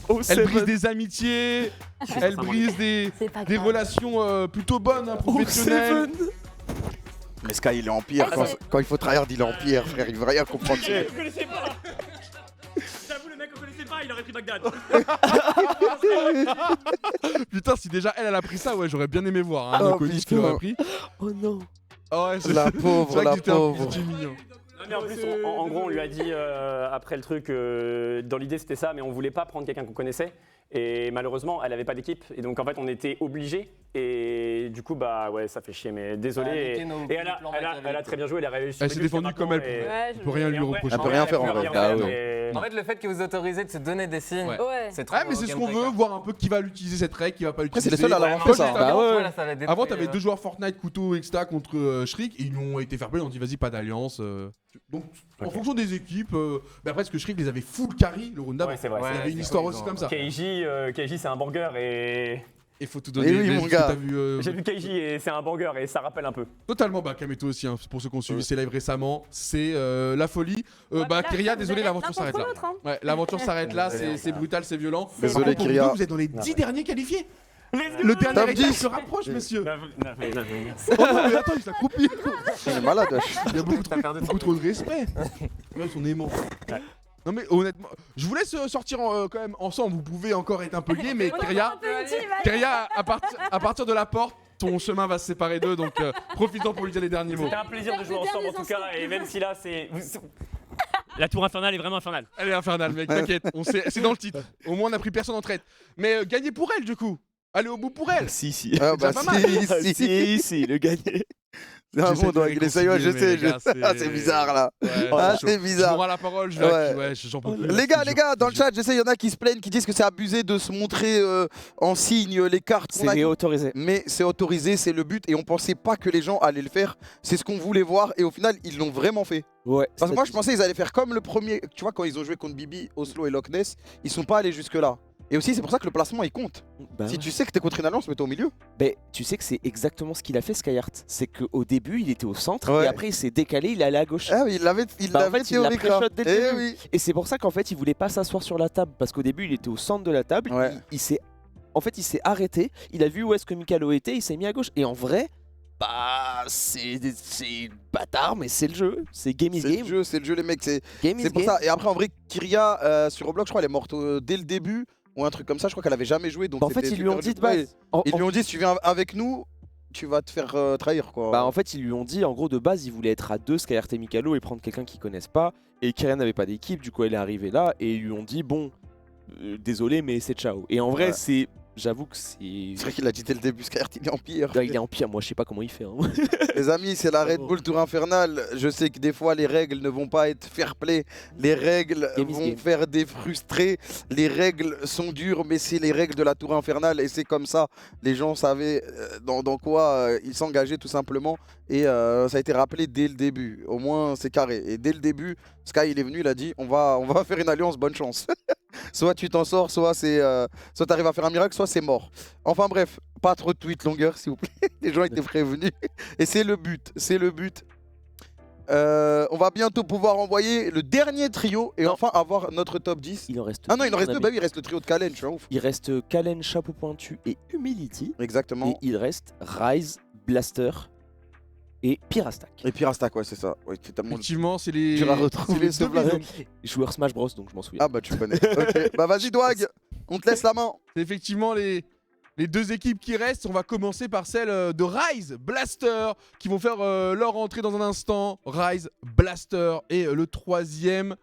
Oh, Elle brise des amitiés, elle brise des C'est pas des grave. relations plutôt bonnes, hein, professionnelles. Mais Sky, il est en pire. Quand il faut tryhard, il est en pire, frère. Il veut rien comprendre. Je connaissais pas. J'avoue, le mec, on connaissait pas, il aurait pris Bagdad. Putain, si déjà elle a pris ça, ouais, j'aurais bien aimé voir hein, Oh, Nokonis qui putain. l'aurait pris. Oh non! Ah ouais, c'est La c'est pauvre, vrai que la j'étais un pauvre. petit mignon. Non, mais en plus, en gros, on lui a dit après le truc, dans l'idée c'était ça, mais on voulait pas prendre quelqu'un qu'on connaissait. Et malheureusement, elle avait pas d'équipe. Et donc en fait, on était obligés. Et du coup, bah ouais, ça fait chier, mais désolé. Et elle a très bien joué, elle a réussi. Elle s'est défendue comme elle pouvait. Ouais, On peut rien lui reprocher. Elle peut rien faire en vrai. Ah ouais. En fait, le fait que vous autorisez de se donner des signes, Ouais. Ouais. c'est trop. Ouais, mais c'est ce qu'on veut, voir un peu qui va l'utiliser cette règle, qui va pas Après, l'utiliser. c'est les seuls à l'avoir Toi, fait ça. juste Bah avant, ouais. Voilà, ça va détruire, Avant, t'avais deux joueurs Fortnite, couteau, etc. contre Shriek et ils ont été fair play. Ils ont dit vas-y, pas d'alliance. Donc, en fonction des équipes, mais après, parce que Shriek les avait full carry le round d'avant. Ouais, c'est vrai. Il y c'est avait une histoire aussi comme ça. KJ, c'est un banger et. Il faut tout donner. Eh oui, mais mon ce que gars. t'as vu, J'ai vu KJ et c'est un banger et ça rappelle un peu. Totalement, bah Kameto aussi, hein, pour ceux qui ont suivi ces lives récemment, c'est la folie. Bah Kyria, désolé, l'aventure s'arrête là. Ouais, l'aventure s'arrête là, c'est brutal, c'est violent. Désolé, Par contre, pour Kyria. vous, vous êtes dans les 10 derniers qualifiés. Le dernier Top étage 10. se rapproche, monsieur. Oh Oh non, mais attends, il s'accroupit. Il est malade, wesh. Il y a beaucoup trop de respect. Ouais, ils sont aimants. Non mais honnêtement, je vous laisse sortir quand même ensemble, vous pouvez encore être un peu liés, mais Kyria, à partir de la porte, ton chemin va se séparer d'eux, donc profite-en pour lui dire les derniers mots. C'était un plaisir de jouer ensemble en tout cas, et même si là c'est. La tour infernale est vraiment infernale. Elle est infernale, mec, t'inquiète, c'est dans le titre. Au moins, on a pris personne en traite. Mais gagner pour elle, du coup. Aller au bout pour elle. Si, si. Ah bah déjà pas mal. si. le gagner. C'est un J'essaie bon, de avec les saillots, je réconcilier, sais. mais les gars, Ah, c'est bizarre là. Ouais, Ah, chaud. c'est Je bizarre. prends la parole, je Ouais. ouais, j'en peux plus. Les gars, dans le chat, je sais, il y en a qui se plaignent, qui disent que c'est abusé de se montrer en signe les cartes. qu'on a. C'est autorisé. Mais c'est autorisé, c'est le but, et on pensait pas que les gens allaient le faire. C'est ce qu'on voulait voir, et au final, ils l'ont vraiment fait. Ouais. Parce que moi, je pensais qu'ils allaient faire comme le premier. Tu vois, quand ils ont joué contre Bibi, Oslo et Loch Ness, ils sont pas allés jusque-là. Et aussi, c'est pour ça que le placement il compte. Bah Si ouais. tu sais que t'es contre une alliance, mets-toi au milieu. Ben, tu sais que c'est exactement ce qu'il a fait, Skyheart. C'est qu'au début, il était au centre Ouais. et après, il s'est décalé, il est allé à gauche. Ah oui, il l'avait Bah, en fait, il l'a théoriquement. pré-shot dès le Eh début. oui. Et c'est pour ça qu'en fait, il voulait pas s'asseoir sur la table. Parce qu'au début, il était au centre de la table. Ouais. Il s'est. En fait, il s'est arrêté. Il a vu où est-ce que Mikalo était. Il s'est mis à gauche. Et en vrai, bah, c'est bâtard, mais c'est le jeu. C'est game is game. C'est le jeu, les mecs. C'est Game is pour game. ça. Et après, en vrai, Kyria sur Roblox, je crois, elle est morte dès le début. Ou un truc comme ça, je crois qu'elle avait jamais joué. Donc Bah, en fait, c'était ils lui ont super dit de dur. Ouais, base. Ils lui ont dit, si tu viens avec nous, tu vas te faire trahir quoi. Bah en fait ils lui ont dit en gros de base il voulait être à 2 Skyheart et Mikalo et prendre quelqu'un qu'ils connaissent pas et Kyrian n'avait pas d'équipe du coup elle est arrivée là et ils lui ont dit bon désolé mais c'est ciao. Et en vrai c'est j'avoue que c'est vrai qu'il a dit dès le début Skyheart il est en pire. Il est en pire, moi je sais pas comment il fait. Hein. Les amis, c'est la Red Bull Tour Infernal. Je sais que des fois les règles ne vont pas être fair play. Les règles vont faire des frustrés. Les règles sont dures, mais c'est les règles de la Tour Infernale et c'est comme ça. Les gens savaient dans quoi ils s'engageaient tout simplement. Et ça a été rappelé dès le début. Au moins c'est carré. Et dès le début, Sky il est venu, il a dit on va faire une alliance, bonne chance. Soit tu t'en sors, soit tu arrives à faire un miracle, soit c'est mort. Enfin bref, pas trop de tweets longueur s'il vous plaît. Les gens étaient prévenus. Et c'est le but, on va bientôt pouvoir envoyer le dernier trio et enfin avoir notre top 10. Il en reste Ah non, il en reste deux, bah oui, il reste le trio de Kalen, je suis un ouf. Il reste Kalen, Chapeau Pointu et Humility. Exactement. Et il reste Ryze, Blaster et Pyrastack. Et Pyrastack, ouais, c'est ça. Ouais, Effectivement, c'est les. Tu vas retrouver ce blague. Joueur Smash Bros, donc je m'en souviens. Ah bah tu connais. Ok, bah vas-y Dwag, on te laisse la main. C'est effectivement les deux équipes qui restent. On va commencer par celle de Ryze, Blaster, qui vont faire leur entrée dans un instant. Ryze, Blaster et le troisième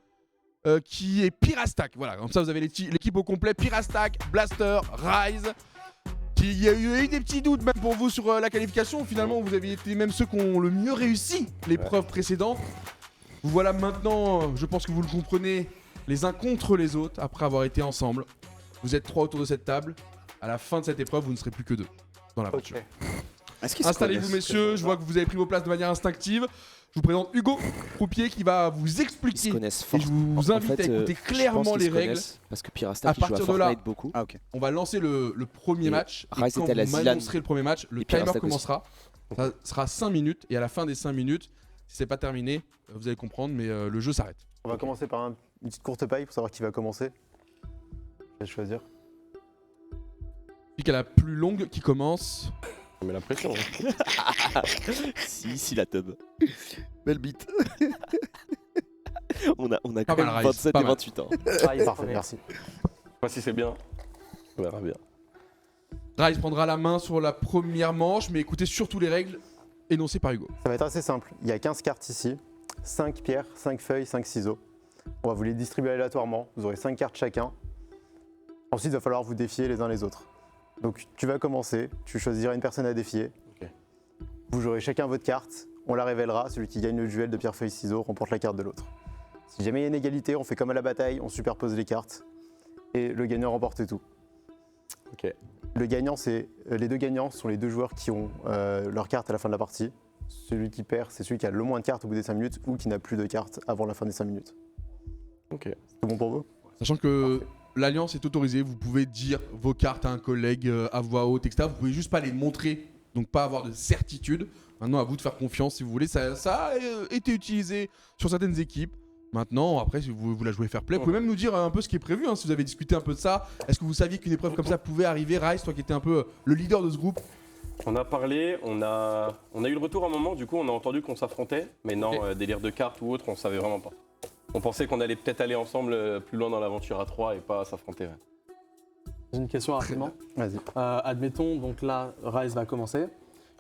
qui est Pyrastack. Voilà, comme ça vous avez l'équipe au complet. Pyrastack, Blaster, Ryze. Il y a eu des petits doutes même pour vous sur la qualification. Finalement, vous avez été même ceux qui ont le mieux réussi l'épreuve précédente. Vous voilà maintenant, je pense que vous le comprenez, les uns contre les autres après avoir été ensemble. Vous êtes 3 autour de cette table. À la fin de cette épreuve, vous ne serez plus que 2 dans l'aventure. Installez-vous messieurs, je vois que vous avez pris vos places de manière instinctive. Je vous présente Hugo Croupier qui va vous expliquer. Et je vous invite à écouter clairement les règles. Parce que Pyrastack joue à Fortnite beaucoup. On va lancer le premier match. Et quand vous m'annoncerez le premier match, le timer commencera. Ça sera 5 minutes et à la fin des 5 minutes, si c'est pas terminé, vous allez comprendre, mais le jeu s'arrête. On va commencer par une petite courte paille pour savoir qui va commencer. Je vais choisir. Celui qui a la plus longue qui commence. On met la pression. si la tub. Belle bite. on a quand même 27 et 28 ans. Parfait, merci. Moi si c'est bien, on verra bien. Ryze prendra la main sur la première manche, mais écoutez surtout les règles énoncées par Hugo. Ça va être assez simple. Il y a 15 cartes ici, 5 pierres, 5 feuilles, 5 ciseaux. On va vous les distribuer aléatoirement. Vous aurez 5 cartes chacun. Ensuite, il va falloir vous défier les uns les autres. Donc tu vas commencer, tu choisiras une personne à défier. Okay. Vous jouerez chacun votre carte, on la révélera. Celui qui gagne le duel de pierre, feuille, ciseaux remporte la carte de l'autre. Si jamais il y a une égalité, on fait comme à la bataille, on superpose les cartes. Et le gagnant remporte tout. Okay. Le gagnant, les deux gagnants sont les deux joueurs qui ont leur carte à la fin de la partie. Celui qui perd, c'est celui qui a le moins de cartes au bout des 5 minutes ou qui n'a plus de cartes avant la fin des 5 minutes. Ok. C'est bon pour vous? Sachant que l'alliance est autorisée, vous pouvez dire vos cartes à un collègue à voix haute, etc. Vous pouvez juste pas les montrer, donc pas avoir de certitude. Maintenant, à vous de faire confiance si vous voulez. Ça a été utilisé sur certaines équipes. Maintenant, après, si vous la jouez fair play, vous pouvez même nous dire un peu ce qui est prévu, hein, si vous avez discuté un peu de ça. Est-ce que vous saviez qu'une épreuve comme ça pouvait arriver? Ryze, toi qui étais un peu le leader de ce groupe. On a parlé, on a eu le retour à un moment, du coup on a entendu qu'on s'affrontait, mais non, délire de cartes ou autre, on savait vraiment pas. On pensait qu'on allait peut-être aller ensemble plus loin dans l'aventure à 3 et pas s'affronter. J'ai une question rapidement. Vas-y. Admettons, donc là, Ryze va commencer.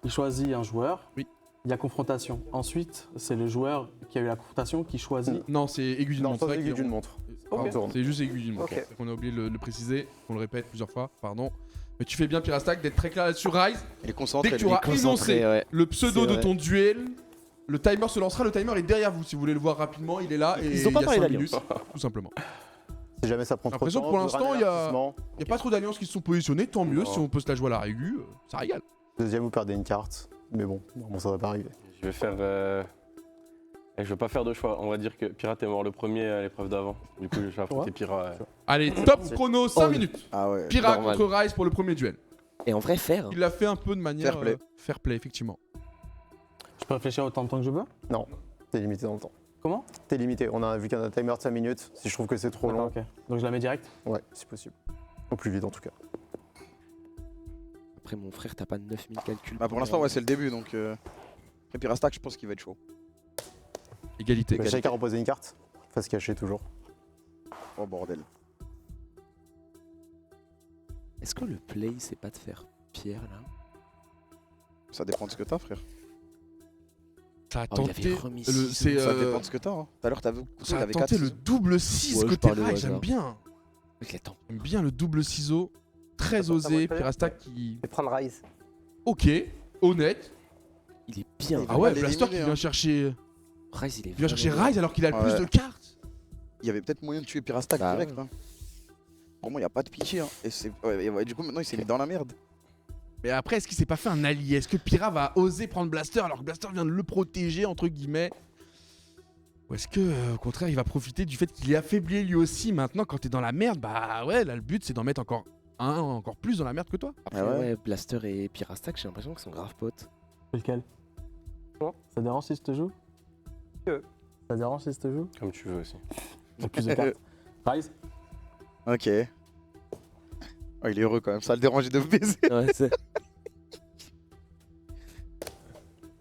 Il choisit un joueur. Oui. Il y a confrontation. Ensuite, c'est le joueur qui a eu la confrontation qui choisit. Non, c'est aiguille d'une montre. Non, aiguille d'une montre. Okay. C'est juste aiguille d'une montre. Okay. On a oublié de le préciser, on le répète plusieurs fois, pardon. Mais tu fais bien, Pyrastack, d'être très clair sur Ryze. Il est concentré. Dès que tu auras énoncé le pseudo de ton duel, le timer se lancera. Le timer est derrière vous. Si vous voulez le voir rapidement, il est là. Et ils ont pas parlé d'alliance, tout simplement. Si jamais ça prend trop de temps, pour l'instant, il n'y a pas trop d'alliances qui se sont positionnées. Tant mieux, si on peut se la jouer à la régu, ça régale. Deuxième, vous perdez une carte. Mais bon, normalement, ça va pas arriver. Je vais faire. Je vais pas faire de choix. On va dire que Pirate est mort le premier à l'épreuve d'avant. Du coup, je vais affronter Pirate. Allez, top chrono, 5 minutes. Ah ouais. Pirate contre Ryze pour le premier duel. Et en vrai, faire. Il l'a fait un peu de manière fair play, effectivement. Je peux réfléchir autant de temps que je veux? Non, t'es limité dans le temps. Comment? T'es limité. On a vu qu'il y a un timer de 5 minutes. Si je trouve que c'est trop long. Okay. Donc je la mets direct? Ouais, c'est possible. Au plus vite en tout cas. Après, mon frère, t'as pas 9000 calculs. Bah pour l'instant, ouais, c'est le début donc. Et Pyrastack, je pense qu'il va être chaud. Égalité. Chacun reposer une carte. Face cachée toujours. Oh bordel. Est-ce que le play, c'est pas de faire pierre là? Ça dépend de ce que t'as, frère. Ça a il tenté. avait remis Ça dépend de ce que t'as. Hein. Tout à l'heure, t'as vu Ça a avait 4 tenté le ciseaux. double 6 Ouais, je côté parlais au Rise, j'aime hasard. bien. J'aime bien le double ciseau. Très Attends, ça va osé. être très Pirastak qui. Je vais prendre Rise. Ok, honnête. Il est bien. Il Ah va ouais, pas Blaster qui l'éliminer, vient hein. chercher. Rise, il est Il vient chercher vraiment Rise alors qu'il a le plus Ouais. de cartes. Il y avait peut-être moyen de tuer Pirastak Bah direct. Hein. Pour moi, il n'y a pas de pitié. Hein. Et du coup, maintenant, il s'est mis dans la merde. Mais après, est-ce qu'il s'est pas fait un allié? Est-ce que Pira va oser prendre Blaster alors que Blaster vient de le protéger, entre guillemets? Ou est-ce que, au contraire, il va profiter du fait qu'il est affaibli lui aussi? Maintenant, quand t'es dans la merde, bah ouais, là, le but, c'est d'en mettre encore plus dans la merde que toi. Après, ouais, Blaster et Pirastak, j'ai l'impression qu'ils sont grave potes. Lequel? Ça dérange si je te joue? Ça dérange si je te joue? Comme tu veux aussi. J'ai plus de cartes. Rise? Ok. Oh, il est heureux quand même, ça le dérange de baiser. Ouais, c'est.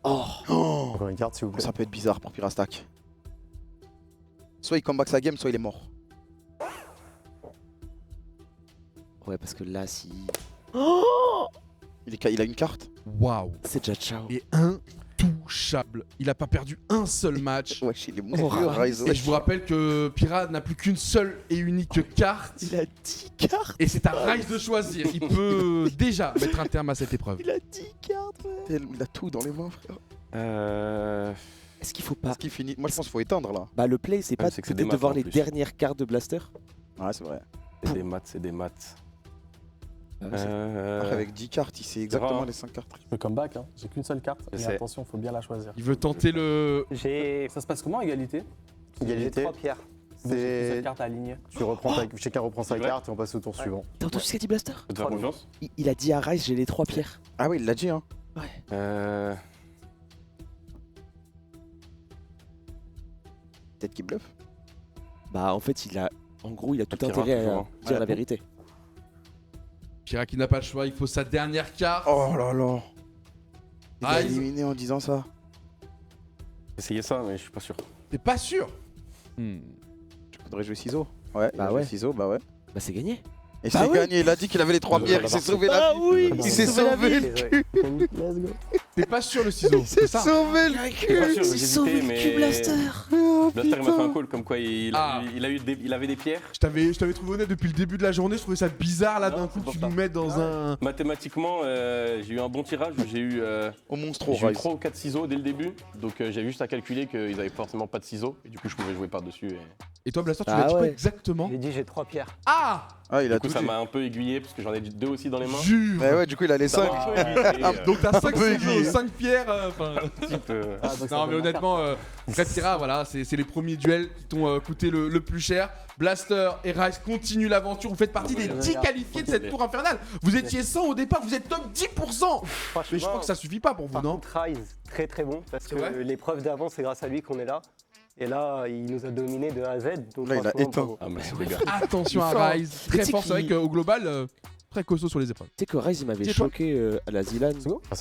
Encore une carte, s'il vous plaît. Ça peut être bizarre pour Pirastak. Soit il comeback sa game, soit il est mort. Ouais, parce que là, si. Il a une carte. Waouh. C'est déjà ciao. Et intouchable. Il a pas perdu un seul match. Wesh, il est monstrueux, Rise. Et je vous rappelle que Pira n'a plus qu'une seule et unique carte. Il a 10 cartes. Et c'est à Rise de choisir. Il peut déjà mettre un terme à cette épreuve. Il a 10 cartes, ouais. Il a tout dans les mains, frère. Est-ce qu'il faut pas. Est-ce qu'il finit? Moi, je pense qu'il faut éteindre là. Bah, le play, c'est pas c'est que c'est peut-être des de voir maths, en les plus. dernières cartes de Blaster. Ouais, c'est vrai. C'est des maths, c'est des maths. Après, avec 10 cartes, il sait exactement vrai. les 5 cartes. Je peux comeback, hein. J'ai qu'une seule carte. Je Mais sais. attention, faut bien la choisir. Il veut tenter le. J'ai Ça se passe comment, égalité? Égalité. 3 pierres. J'ai qu'une seule C'est. carte à aligner. Chacun reprend sa C'est vrai carte et on passe au tour suivant. T'as entendu ce qu'a dit Blaster? Je peux te faire confiance? Il a dit à Rise, j'ai les 3 pierres. Ah oui, il l'a dit, hein. Peut-être qu'il bluffe. Bah, en fait, il a. En gros, il a tout Pira, intérêt à toujours. dire Ouais. la vérité. Pira qui n'a pas le choix, il faut sa dernière carte. Oh là là. Il a Rise. éliminé en disant ça. Essayez ça, mais je suis pas sûr. T'es pas sûr? Tu voudrais jouer ciseaux? Ouais, il Bah a joué ouais. ciseaux, bah ouais. Bah, c'est gagné. Et Bah c'est oui. gagné, il a dit qu'il avait les 3 pierres, il s'est sauvé la vie. oui, Il s'est sauvé le cul. Let's go. T'es pas sûr le ciseau, Il c'est s'est ça? sauvé le Je suis cul. pas sûr, j'hésitais, mais. Blaster, Oh, il m'a fait putain. un call comme quoi il avait des pierres. Je t'avais trouvé honnête depuis le début de la journée, je trouvais ça bizarre là Non, d'un coup c'est que tu pour nous ça. mettes dans un. Mathématiquement, j'ai eu un bon tirage où j'ai eu, Au monstro, j'ai eu Rise. 3 ou 4 ciseaux dès le début. Donc j'avais juste à calculer qu'ils avaient forcément pas de ciseaux. Et du coup, je pouvais jouer par-dessus. Et... Et toi Blaster, tu Ah l'as dit quoi ouais. exactement? dit j'ai 3 pierres. Ah! Ah, il a Du coup, tout ça dit. m'a un peu aiguillé parce que j'en ai 2 aussi dans les mains. Jure! Ouais, ouais, du coup, il a les 5. Ça m'a un peu aiguillé, Donc t'as 5 peu ciseaux, aiguillé. 5 pierres. Enfin. un petit peu. Ah, donc ça Non mais donne la honnêtement, Red Pira, voilà, c'est les premiers duels qui t'ont coûté le plus cher. Blaster et Rise continuent l'aventure. Vous faites partie des 10 qualifiés de cette tour infernale. Vous étiez 100 au départ, vous êtes top 10%. Mais je crois que ça suffit pas pour vous, Par non? contre, Rise, très très bon, parce C'est vrai que l'épreuve d'avant, c'est grâce à lui qu'on est là. Et là, il nous a dominé de A à Z. Donc Là, il a franchement, éteint. bravo. Ah, merci les gars. Attention Il est fort. à Rise, Mais très tu sais fort. C'est vrai qu'il- qu'au global, très costaud sur les épreuves. Tu sais que Rise, il m'avait C'est toi. choqué à la Zilan.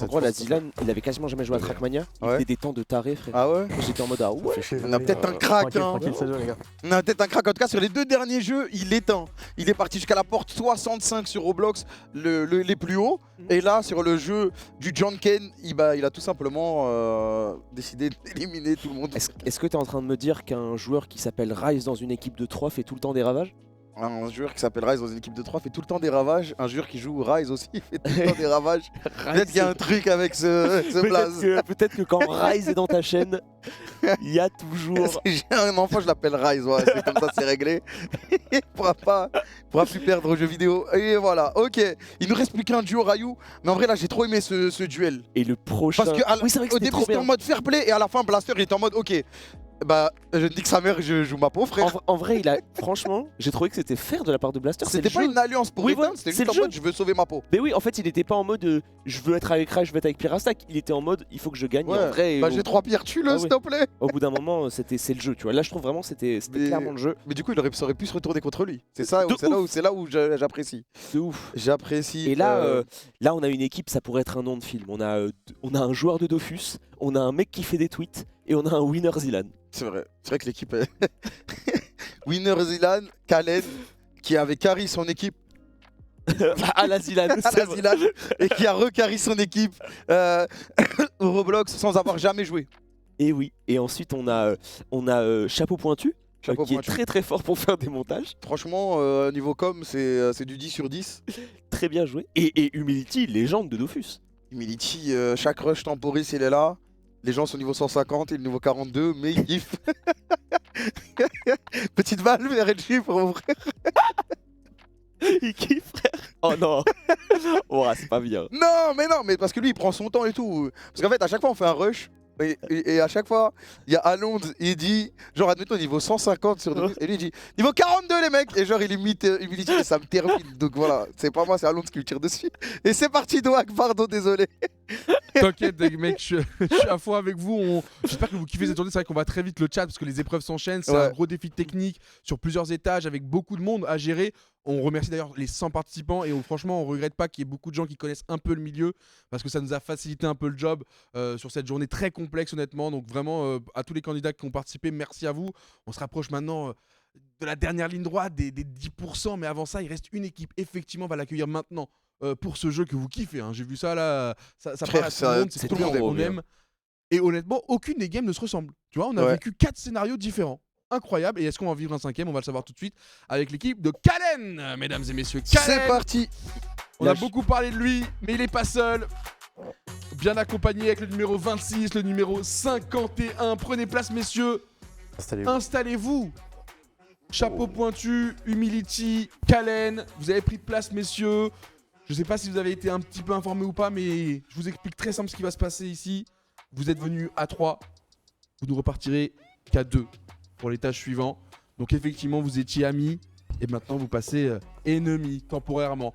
En gros, la Zilan, il avait quasiment jamais joué à Trackmania. Il Ouais. faisait des temps de taré, frère. Ah ouais? J'étais en mode, ah ouais. On a peut-être un crack, hein. Tranquille, c'est joué, les gars. On a peut-être un crack. En tout cas, sur les 2 derniers jeux, il éteint. Il est parti jusqu'à la porte 65 sur Roblox, les plus hauts. Et là, sur le jeu du John Ken, il a tout simplement décidé d'éliminer tout le monde. Est-ce que t'es en train de me dire qu'un joueur qui s'appelle Rise dans une équipe de 3 fait tout le temps des ravages? Un joueur qui s'appelle Rise dans une équipe de 3 fait tout le temps des ravages. Un joueur qui joue Rise aussi fait tout le temps des ravages. Peut-être qu'il y a un truc avec ce blaze. Peut-être que quand Rise est dans ta chaîne, il y a toujours. Si j'ai un enfant, je l'appelle Rise. Ouais, c'est comme ça, c'est réglé. Il pourra plus perdre aux jeux vidéo. Et voilà, ok. Il nous reste plus qu'un duo Rayou. Mais en vrai, là, j'ai trop aimé ce duel. Et le prochain. Parce que oui, c'est vrai que au c'était début, trop c'était bien. en mode fair play. Et à la fin, Blaster, il était en mode ok. Bah, je dis que sa mère, je joue ma peau, frère. En vrai, franchement, j'ai trouvé que c'était fair de la part de Blaster. C'était pas une alliance pour Oui, éteindre, voilà, c'était c'est juste en le mode jeu. je veux sauver ma peau. Mais oui, en fait, il était pas en mode je veux être avec Rise, je veux être avec Pirastak. Il était en mode il faut que je gagne. Ouais. En vrai, Bah, j'ai 3 pierres, tue-le, Ah s'il ouais. te plaît. Au bout d'un moment, c'est le jeu, tu vois. Là, je trouve vraiment c'était Mais- clairement le jeu. Mais du coup, ça aurait pu se retourner contre lui. C'est ça, De c'est là où j'apprécie. De ouf. J'apprécie. Et là, là, on a une équipe, ça pourrait être un nom de film. On a un joueur de Dofus, on a un mec qui fait des tweets et on a un winner Zilan. C'est vrai que l'équipe est... Winner Zilan, Kalen, qui avait carry son équipe à la Zilan. Et qui a recarry son équipe au Roblox sans avoir jamais joué. Et oui, et ensuite on a Chapeau Pointu, qui est très très fort pour faire des montages. Franchement, niveau com, c'est du 10 sur 10. Très bien joué. Et Humility, légende de Dofus. Humility, chaque rush temporis, il est là. Les gens sont niveau 150 et le niveau 42, mais ils kiffent. Petite balle vers Reggie pour ouvrir. Il kiffe, frère. Oh non. Oh, c'est pas bien. Non, mais parce que lui, il prend son temps et tout. Parce qu'en fait, à chaque fois, on fait un rush. Et à chaque fois, il y a Alonde, il dit, genre, admettons, niveau 150 sur 2, et lui, il dit, niveau 42, les mecs. Et genre, il imite Humility et ça me termine. Donc voilà, c'est pas moi, c'est Alonde qui lui tire dessus. Et c'est parti, Doak, pardon, désolé. T'inquiète, mec, je suis à fond avec vous. J'espère que vous kiffez cette journée. C'est vrai qu'on va très vite le chat parce que les épreuves s'enchaînent. C'est un gros défi technique sur plusieurs étages avec beaucoup de monde à gérer. On remercie d'ailleurs les 100 participants et franchement, on regrette pas qu'il y ait beaucoup de gens qui connaissent un peu le milieu parce que ça nous a facilité un peu le job sur cette journée très complexe, honnêtement. Donc, vraiment, à tous les candidats qui ont participé, merci à vous. On se rapproche maintenant de la dernière ligne droite, des 10%. Mais avant ça, il reste une équipe. Effectivement, on va l'accueillir maintenant. Pour ce jeu que vous kiffez, hein. J'ai vu ça là, ça parle à tout le monde, c'est tout le monde qu'on aime. Et honnêtement, aucune des games ne se ressemble. Tu vois, on a vécu 4 scénarios différents. Incroyable. Et est-ce qu'on va en vivre un 5e? On va le savoir tout de suite avec l'équipe de Kalen, mesdames et messieurs. C'est parti. On a beaucoup parlé de lui, mais il est pas seul. Bien accompagné avec le numéro 26, le numéro 51. Prenez place, messieurs. Installez-vous. Chapeau Pointu, Humility, Kalen. Vous avez pris de place, messieurs. Je sais pas si vous avez été un petit peu informé ou pas, mais je vous explique très simple ce qui va se passer ici. Vous êtes venus à 3, vous ne repartirez qu'à 2 pour l'étage suivant. Donc effectivement, vous étiez amis et maintenant vous passez ennemis temporairement.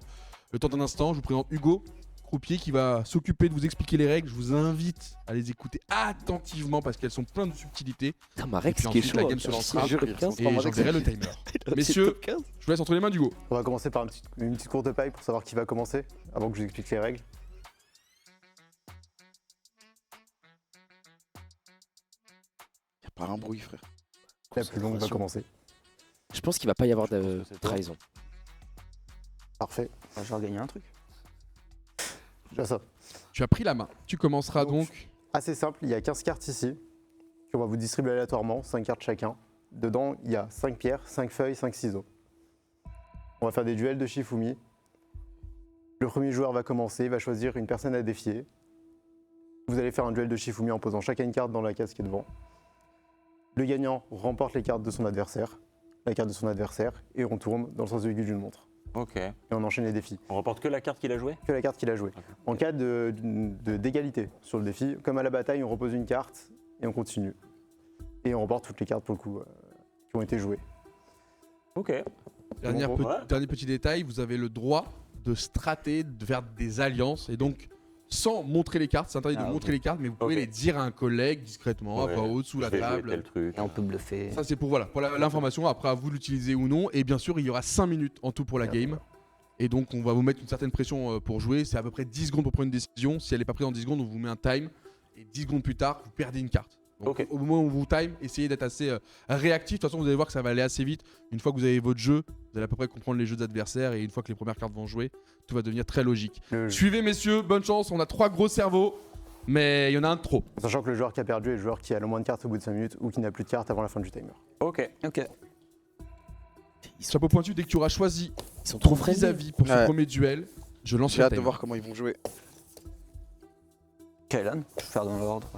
Le temps d'un instant, je vous présente Hugo, croupier, qui va s'occuper de vous expliquer les règles. Je vous invite à les écouter attentivement parce qu'elles sont pleines de subtilités. Putain, Marek, ce qui est chaud, la game se lancera et j'enverrai le timer. Messieurs, je vous laisse entre les mains d'Hugo. On va commencer par une petite courte paille pour savoir qui va commencer avant que je vous explique les règles. Y'a pas un bruit, frère. La plus longue va commencer. Je pense qu'il va pas y avoir de trahison. Parfait. Je vais regagner un truc. Déjà ça. Tu as pris la main. Tu commenceras donc. Assez simple, il y a 15 cartes ici. On va vous distribuer aléatoirement, 5 cartes chacun. Dedans, il y a 5 pierres, 5 feuilles, 5 ciseaux. On va faire des duels de Shifumi. Le premier joueur va commencer, il va choisir une personne à défier. Vous allez faire un duel de Shifumi en posant chacun une carte dans la case qui est devant. Le gagnant remporte les cartes de son adversaire, la carte de son adversaire, et on tourne dans le sens de l'aiguille d'une montre. Ok. Et on enchaîne les défis. On remporte que la carte qu'il a jouée? Que la carte qu'il a jouée. En cas d'égalité sur le défi, comme à la bataille, on repose une carte et on continue. Et on remporte toutes les cartes pour le coup qui ont été jouées. Ok. Dernier petit détail, vous avez le droit de strater, de faire des alliances et donc sans montrer les cartes, c'est interdit de montrer les cartes, mais vous pouvez les dire à un collègue discrètement, à voix haute, sous la table. Et on peut bluffer. Ça c'est pour l'information, après à vous l'utiliser ou non. Et bien sûr, il y aura 5 minutes en tout pour la game. Et donc on va vous mettre une certaine pression pour jouer. C'est à peu près 10 secondes pour prendre une décision. Si elle n'est pas prise en 10 secondes, on vous met un time. Et 10 secondes plus tard, vous perdez une carte. Donc, au moment où on vous time, essayez d'être assez réactif. De toute façon, vous allez voir que ça va aller assez vite. Une fois que vous avez votre jeu, vous allez à peu près comprendre les jeux d'adversaires. Et une fois que les premières cartes vont jouer, tout va devenir très logique. Suivez, messieurs, bonne chance. On a 3 gros cerveaux, mais il y en a un de trop. Sachant que le joueur qui a perdu est le joueur qui a le moins de cartes au bout de 5 minutes ou qui n'a plus de cartes avant la fin du timer. Ok. Chapeau Pointu, dès que tu auras choisi Ils sont trop vis-à-vis pour ce premier duel, je lance J'ai le hâte de timer. voir comment ils vont jouer. Kalen, je vais faire dans l'ordre.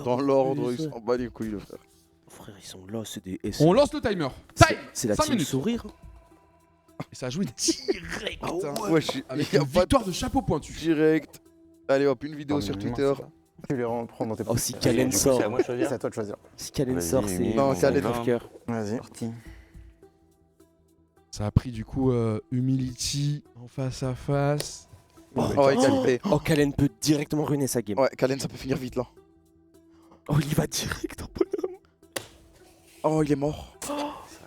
Dans l'ordre, ils s'en bat les couilles, le frère. Frère, ils sont là, c'est des. On lance le timer. Time. C'est la 5 team minutes. sourire. Et ça a joué direct. Ouais, Avec y a une pas victoire de Chapeau Pointu. Direct. Allez hop, une vidéo sur Twitter. Tu les reprends dans tes Oh, si Kalen sort. C'est à moi de choisir. C'est à toi de choisir. Si Kalen sort, c'est. Non, c'est à l'aide. cœur. Vas-y. Ça a pris du coup Humility en face à face. Oh, Kalen peut directement ruiner sa game. Ouais, Kalen, ça peut finir vite là. Oh, il va direct en bonhomme. Oh, il est mort.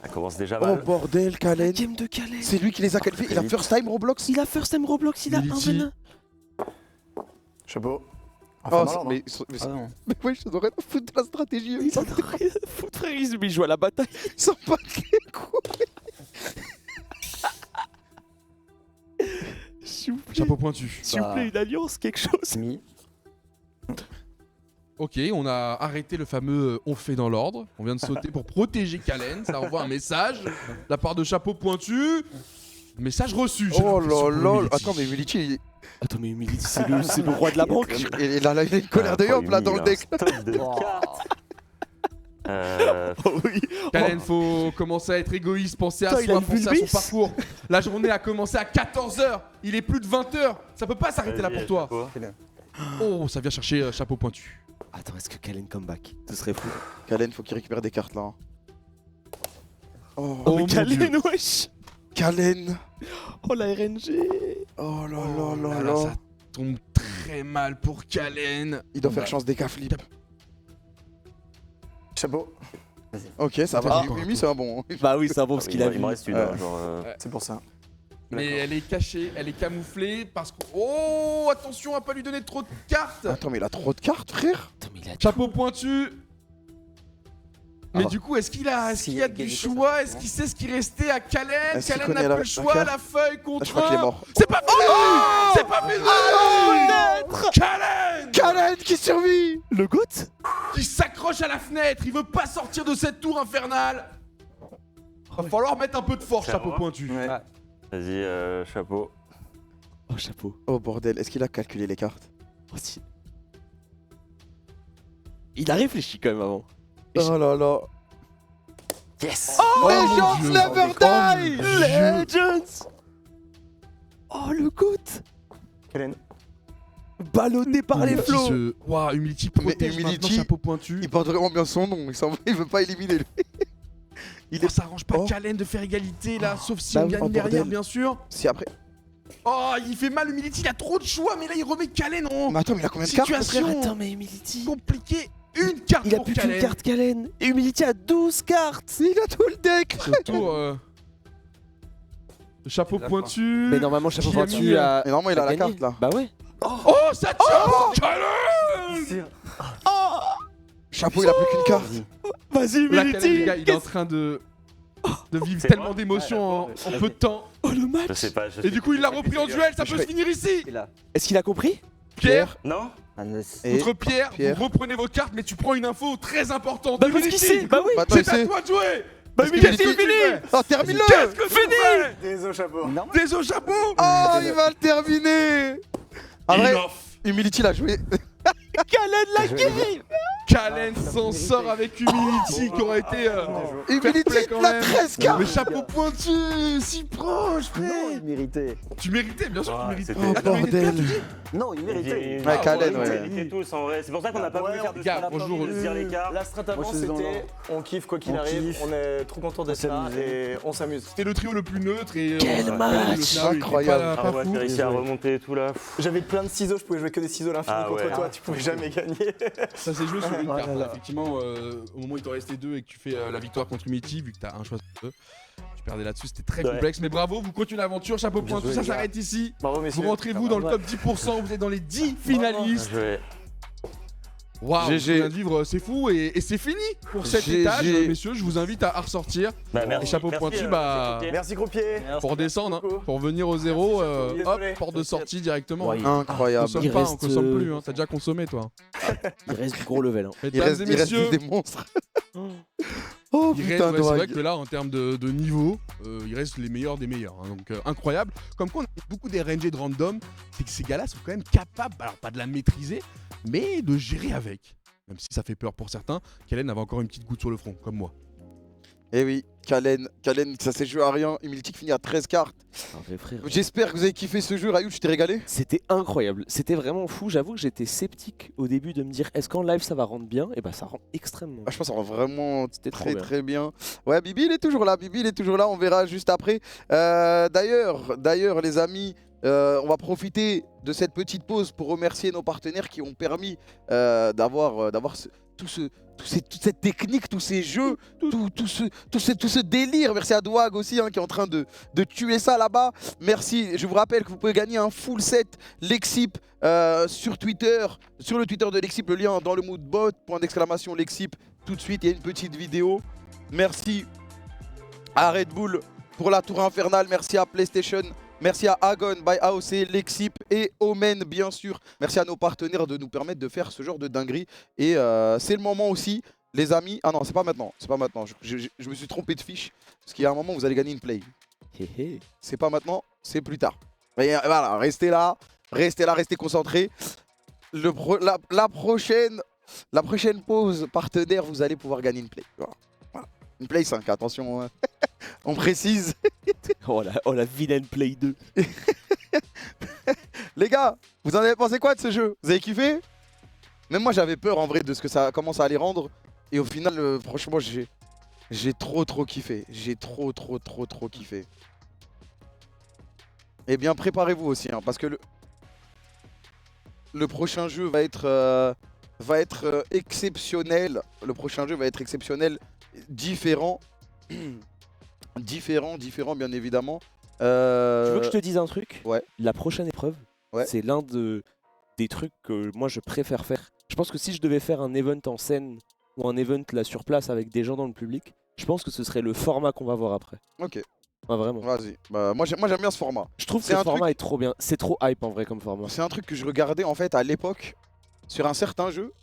Ça commence déjà Oh mal. bordel, Kalen. Game de Kalen. C'est lui qui les a qualifiés. Il a first time Roblox. Il a first time Roblox, il a un Humility. venin. Chapeau. Oh, mais mais ouais, je devrais pas foutre de la stratégie. Il en a rien à foutre, frère. Il joue à la bataille. Ils s'en battent les couilles. Chapeau pointu. S'il vous plaît, une alliance, quelque chose. Ok, on a arrêté le fameux on fait dans l'ordre. On vient de sauter pour protéger Kalen. Ça envoie un message de la part de Chapeau pointu. Message reçu. Oh là là. Attends, mais Humility. Attends, mais Humility, c'est le roi de la banque. Il a une colère de Yop là dans le deck. Oh oui. Kalen, faut commencer à être égoïste, penser à Putain, soi, penser à son parcours. La journée a commencé à 14h. Il est plus de 20h. Ça peut pas s'arrêter là pour toi. Oh, ça vient chercher Chapeau pointu. Attends, est-ce que Kalen come back? Ce serait fou. Kalen, faut qu'il récupère des cartes là. Oh, Oh mais mon Kalen, Dieu. wesh. Kalen. Oh, la RNG. Oh là Oh là là là, ça là. tombe très mal pour Kalen. Il doit faire chance des cas flip. Chapeau. Ok, ça va. Mimi, c'est un bon. Bah oui, c'est un bon parce qu'il a vu. Il me reste une, Ouais. genre. C'est pour ça. Mais elle est cachée, elle est camouflée parce que... Oh, attention à pas lui donner trop de cartes. Attends, mais il a trop de cartes, frère. Attends, mais il a Chapeau pointu. Mais Ah. du coup, est-ce qu'il y a du choix? Est-ce qu'il sait ce qui restait à Kalen? Est-ce qu'il Kalen connaît n'a la- plus le choix, la la feuille Je contre crois qu'il est un. mort. C'est pas fini. C'est pas fini. Kalen Kalen qui survit. Le GOAT. qui s'accroche à la fenêtre. Il veut pas sortir de cette tour infernale. Va falloir mettre un peu de force, C'est Chapeau moi pointu. Vas-y, chapeau. Oh, chapeau. Oh bordel, est-ce qu'il a calculé les cartes? Oh, si. Il a réfléchi quand même avant. Oh là là. Yes. Oh, Legends Dieu. never die. Legends. Oh, le GOAT. Kalen. Ballonné par les flots. Waouh, Humility protège Humility, maintenant Chapeau pointu. Il porte vraiment bien son nom. Il veut pas éliminer lui. Ça arrange pas Oh. Kalen de faire égalité là, sauf si Bah on oui, gagne oh, derrière, bordel. bien sûr. Si après. Oh, il fait mal Humility, il a trop de choix, mais là il remet Kalen en Mais attends, mais il a combien de cartes? situation Attends, mais Humility. compliquée. Une carte Il a pour plus Kalen. qu'une carte Kalen. Et Humility a 12 cartes. Il a tout le deck. Surtout, Chapeau pointu. Mais normalement, Chapeau Qui a pointu mis, a. Mais normalement, il a la gagné. carte là. Bah ouais. Oh, ça tire Kalen. Chapeau, il a plus qu'une carte. Vas-y, Là, Kalen, les Humility. gars, il est en train de vivre C'est tellement moi d'émotions en peu de temps. Oh, le match. Je sais pas. Et du coup, il l'a repris en duel, ça peut se finir ici. Est-ce qu'il a compris? Pierre, Non. Et contre Pierre, Pierre. vous reprenez vos cartes, mais tu prends une info très importante. Bah, parce qu'il Humility, sait. Bah oui. Maintenant, il c'est à sait. toi de jouer. Bah, Parce que Humility, Humility- fini. Oh, termine-le. Qu'est-ce que fini Désolé, chapeau. Désolé, chapeau. Oh, il va le terminer. En vrai, Enough. Humility l'a joué. Kalen l'a gagné. Kalen s'en sort avec Humility qui aurait été Humility, fair play quand il a même. 13 cartes. Mais Chapeau pointu, si proche, frère. méritait. Tu méritais, bien sûr que tu Ouais, méritais. c'était- Oh, Ah, tu méritais bordel. bien, tu dis Non, il méritait. Ouais, Kalen, On ouais. méritait tous en vrai. C'est pour ça qu'on n'a pas voulu faire de gars, strat, bonjour. de se dire les cartes. La strat avant, Moi, je suis dans c'était on kiffe quoi qu'il On arrive, kiffe. on est trop content d'être On là s'amuse. et on s'amuse. C'était le trio le plus neutre et Quel Kalen, match le scénario, il était incroyable. pas- Ah pas ouais, fou. j'ai réussi à remonter et tout là. J'avais plein de ciseaux, je pouvais jouer que des ciseaux à l'infini Ah contre ouais. toi, tu pouvais jamais gagner. Ça s'est joué sur une Oh là carte. là. Effectivement, au moment où il t'en restait deux et que tu fais la victoire contre Humility, vu que t'as un choix sur deux, tu perdais là-dessus, c'était très Ouais. complexe. Mais bravo, vous continuez l'aventure, chapeau Bien pointu, joué, ça les gars. s'arrête ici. Bravo messieurs. Vous rentrez-vous dans le top 10%, vous êtes dans les 10 finalistes. Je Waouh, GG. ce qu'on vient de vivre, c'est fou et c'est fini pour cet GG. étage. Messieurs, je vous invite à ressortir. Bah, merci. Et chapeau Merci, pointu, bah, merci, Merci Croupier. pour descendre, hein, pour venir au zéro, hop, porte de sortie directement. Ouais, Incroyable. Consomme Il pas, reste, on consomme plus, hein. T'as déjà consommé toi. Il reste du gros level. Hein. Il Mesdames reste, et il reste messieurs, des monstres. Oh il reste, putain, ouais, c'est vrai Doig. que là, en termes de niveau, il reste les meilleurs des meilleurs. Hein, donc incroyable. Comme quoi, on a beaucoup des RNG de random, c'est que ces gars-là sont quand même capables, alors pas de la maîtriser, mais de gérer avec. Même si ça fait peur pour certains, Kalen avait encore une petite goutte sur le front, comme moi. Eh oui, Kalen, ça s'est joué à rien. Humility qui finit à 13 cartes. Ah, mais frère. J'espère que vous avez kiffé ce jeu. Rayou, tu t'es régalé? C'était incroyable, c'était vraiment fou. J'avoue que j'étais sceptique au début de me dire est-ce qu'en live ça va rendre bien? Et bah ça rend extrêmement Ah, je pense que ça va vraiment C'était trop très bien. très bien. Ouais, Bibi il est toujours là, on verra juste après. D'ailleurs les amis, on va profiter de cette petite pause pour remercier nos partenaires qui ont permis d'avoir toute cette technique, tous ces jeux, tout ce délire. Merci à Douag aussi hein, qui est en train de tuer ça là-bas. Merci, je vous rappelle que vous pouvez gagner un full set Lexip sur Twitter, sur le Twitter de Lexip, le lien dans le moodbot, !! Lexip, tout de suite, il y a une petite vidéo. Merci à Red Bull pour la tour infernale, merci à PlayStation Merci à Agon, by AOC, Lexip et Omen bien sûr. Merci à nos partenaires de nous permettre de faire ce genre de dinguerie. Et c'est le moment aussi, les amis. Ah non, c'est pas maintenant. C'est pas maintenant. Je me suis trompé de fiche. Parce qu'il y a un moment où vous allez gagner une play. C'est pas maintenant, c'est plus tard. Et voilà, restez là, restez concentrés. La prochaine pause partenaire, vous allez pouvoir gagner une play. Voilà. Une play 5, attention, hein. On précise. Oh la vilaine play 2. Les gars, vous en avez pensé quoi de ce jeu? Vous avez kiffé? Même moi j'avais peur en vrai de ce que ça commence à aller rendre. Et au final, franchement, j'ai trop kiffé. J'ai trop kiffé. Eh bien, préparez-vous aussi, hein, parce que le prochain jeu va être exceptionnel. Le prochain jeu va être exceptionnel, différent. différent, bien évidemment. Tu veux que je te dise un truc? Ouais. La prochaine épreuve, c'est l'un des trucs que moi je préfère faire. Je pense que si je devais faire un event en scène ou un event là sur place avec des gens dans le public, je pense que ce serait le format qu'on va voir après. Ok. Ah, vraiment. Vas-y. Bah, moi j'aime bien ce format. Je trouve que ce format est trop bien. C'est trop hype en vrai comme format. C'est un truc que je regardais en fait à l'époque sur un certain jeu.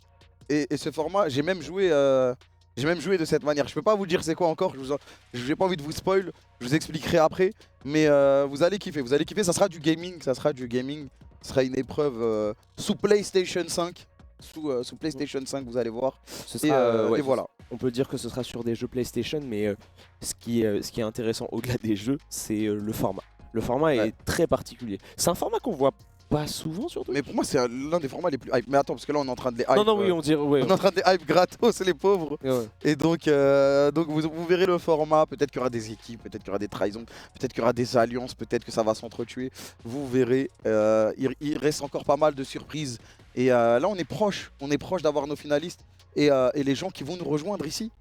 Et ce format, j'ai même joué de cette manière. Je peux pas vous dire c'est quoi encore. J'ai pas envie de vous spoil. Je vous expliquerai après. Mais vous allez kiffer. Ça sera du gaming. Ce sera une épreuve sous PlayStation 5. Sous PlayStation 5, vous allez voir. Et voilà. On peut dire que ce sera sur des jeux PlayStation, mais ce qui est intéressant au-delà des jeux, c'est le format. Le format est très particulier. C'est un format qu'on voit pas souvent surtout. Mais pour moi, c'est l'un des formats les plus hype. Mais attends, parce que là, on est en train de les hype. Non, oui, on dirait. Ouais, on est en train de les hype gratos, les pauvres. Ouais. Et donc vous verrez le format. Peut-être qu'il y aura des équipes, peut-être qu'il y aura des trahisons, peut-être qu'il y aura des alliances, peut-être que ça va s'entretuer. Vous verrez. Il reste encore pas mal de surprises. Et là, on est proche d'avoir nos finalistes et les gens qui vont nous rejoindre ici.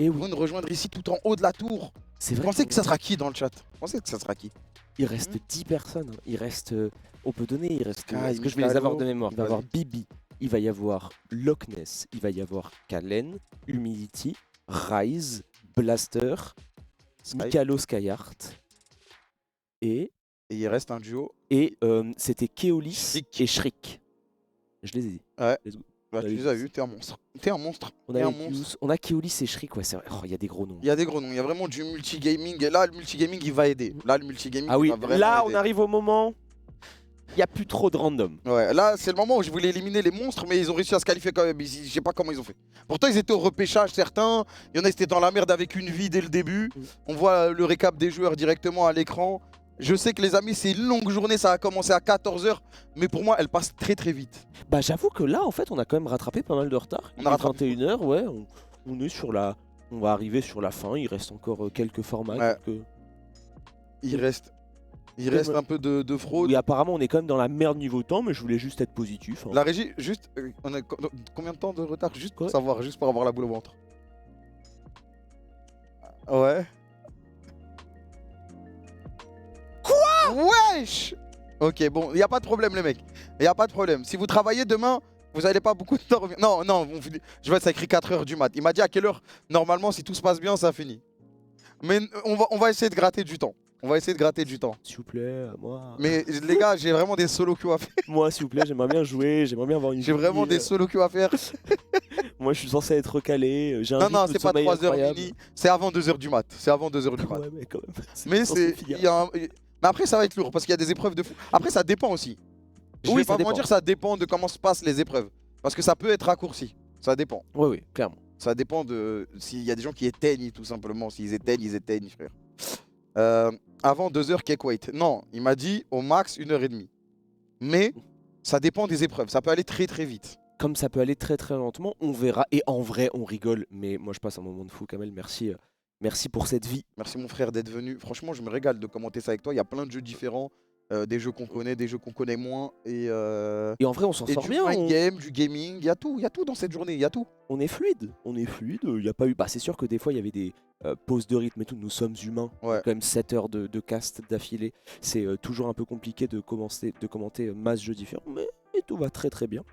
Et vont nous rejoindre ici tout en haut de la tour. C'est vrai. Vous pensez que ça sera qui dans le chat? Il reste 10 personnes. Il reste. On peut donner. Il reste. Est-ce que je vais les avoir de mémoire? Il va y avoir Bibi. Il va y avoir Loch Ness. Il va y avoir Kalen, Humility, Rise, Blaster, Mikalo Skyheart. Et il reste un duo. Et c'était Keolis et Shriek. Je les ai dit. Ouais. Bah, tu les as vus, t'es un monstre. On a Keolis et Shriek, ouais, c'est vrai. Il y a des gros noms. Il y a vraiment du multigaming. Et là, le multigaming, il va aider. Ah oui, là, on arrive au moment. Il n'y a plus trop de random. Ouais, là, c'est le moment où je voulais éliminer les monstres, mais ils ont réussi à se qualifier quand même. Je sais pas comment ils ont fait. Pourtant, ils étaient au repêchage, certains. Il y en a, ils étaient dans la merde avec une vie dès le début. On voit le récap des joueurs directement à l'écran. Je sais que les amis, c'est une longue journée, ça a commencé à 14 h, mais pour moi, elle passe très vite. Bah j'avoue que là, en fait, on a quand même rattrapé pas mal de retard. Il est 21 h, ouais, on est sur la... On va arriver sur la fin, il reste encore quelques formats. Ouais. Il reste un peu de fraude. Oui, apparemment, on est quand même dans la merde niveau temps, mais je voulais juste être positif. Hein. La régie, juste, on a combien de temps de retard? Juste pour savoir, juste pour avoir la boule au ventre. Ouais. Wesh! Ok, bon, y a pas de problème les mecs. Y a pas de problème. Si vous travaillez demain, vous n'allez pas beaucoup de temps. Non, je vois ça écrit 4 h du mat. Il m'a dit à quelle heure, normalement, si tout se passe bien, ça finit. Mais on va essayer de gratter du temps. S'il vous plaît, moi... Mais les gars, j'ai vraiment des solo queues à faire. Moi, s'il vous plaît, j'aimerais bien jouer, j'aimerais bien avoir une... J'ai vraiment des solo queues à faire. Moi, je suis censé être recalé. Non, c'est pas 3 h mini. C'est avant 2 h du mat. Ouais, mais quand même. Mais c'est... Mais après, ça va être lourd parce qu'il y a des épreuves de fou. Après, ça dépend aussi. Je vais pas mentir, ça dépend de comment se passent les épreuves. Parce que ça peut être raccourci. Ça dépend. Oui, clairement. Ça dépend de s'il y a des gens qui éteignent tout simplement. S'ils éteignent, ils éteignent, frère. Avant 2 h, cake wait. Non, il m'a dit au max 1 h 30. Mais ça dépend des épreuves. Ça peut aller très vite. Comme ça peut aller très lentement, on verra. Et en vrai, on rigole. Mais moi, je passe un moment de fou, Kamel. Merci. Merci pour cette vie. Merci mon frère d'être venu. Franchement, je me régale de commenter ça avec toi. Il y a plein de jeux différents, des jeux qu'on connaît, des jeux qu'on connaît moins. Et en vrai, on s'en sort bien. Du game, du gaming, il y a tout dans cette journée, il y a tout. On est fluide. Il y a pas eu. Bah, c'est sûr que des fois, il y avait des pauses de rythme et tout. Nous sommes humains. Ouais. Quand même 7 heures de cast d'affilée. C'est toujours un peu compliqué de commenter masse jeux différents, mais tout va très bien.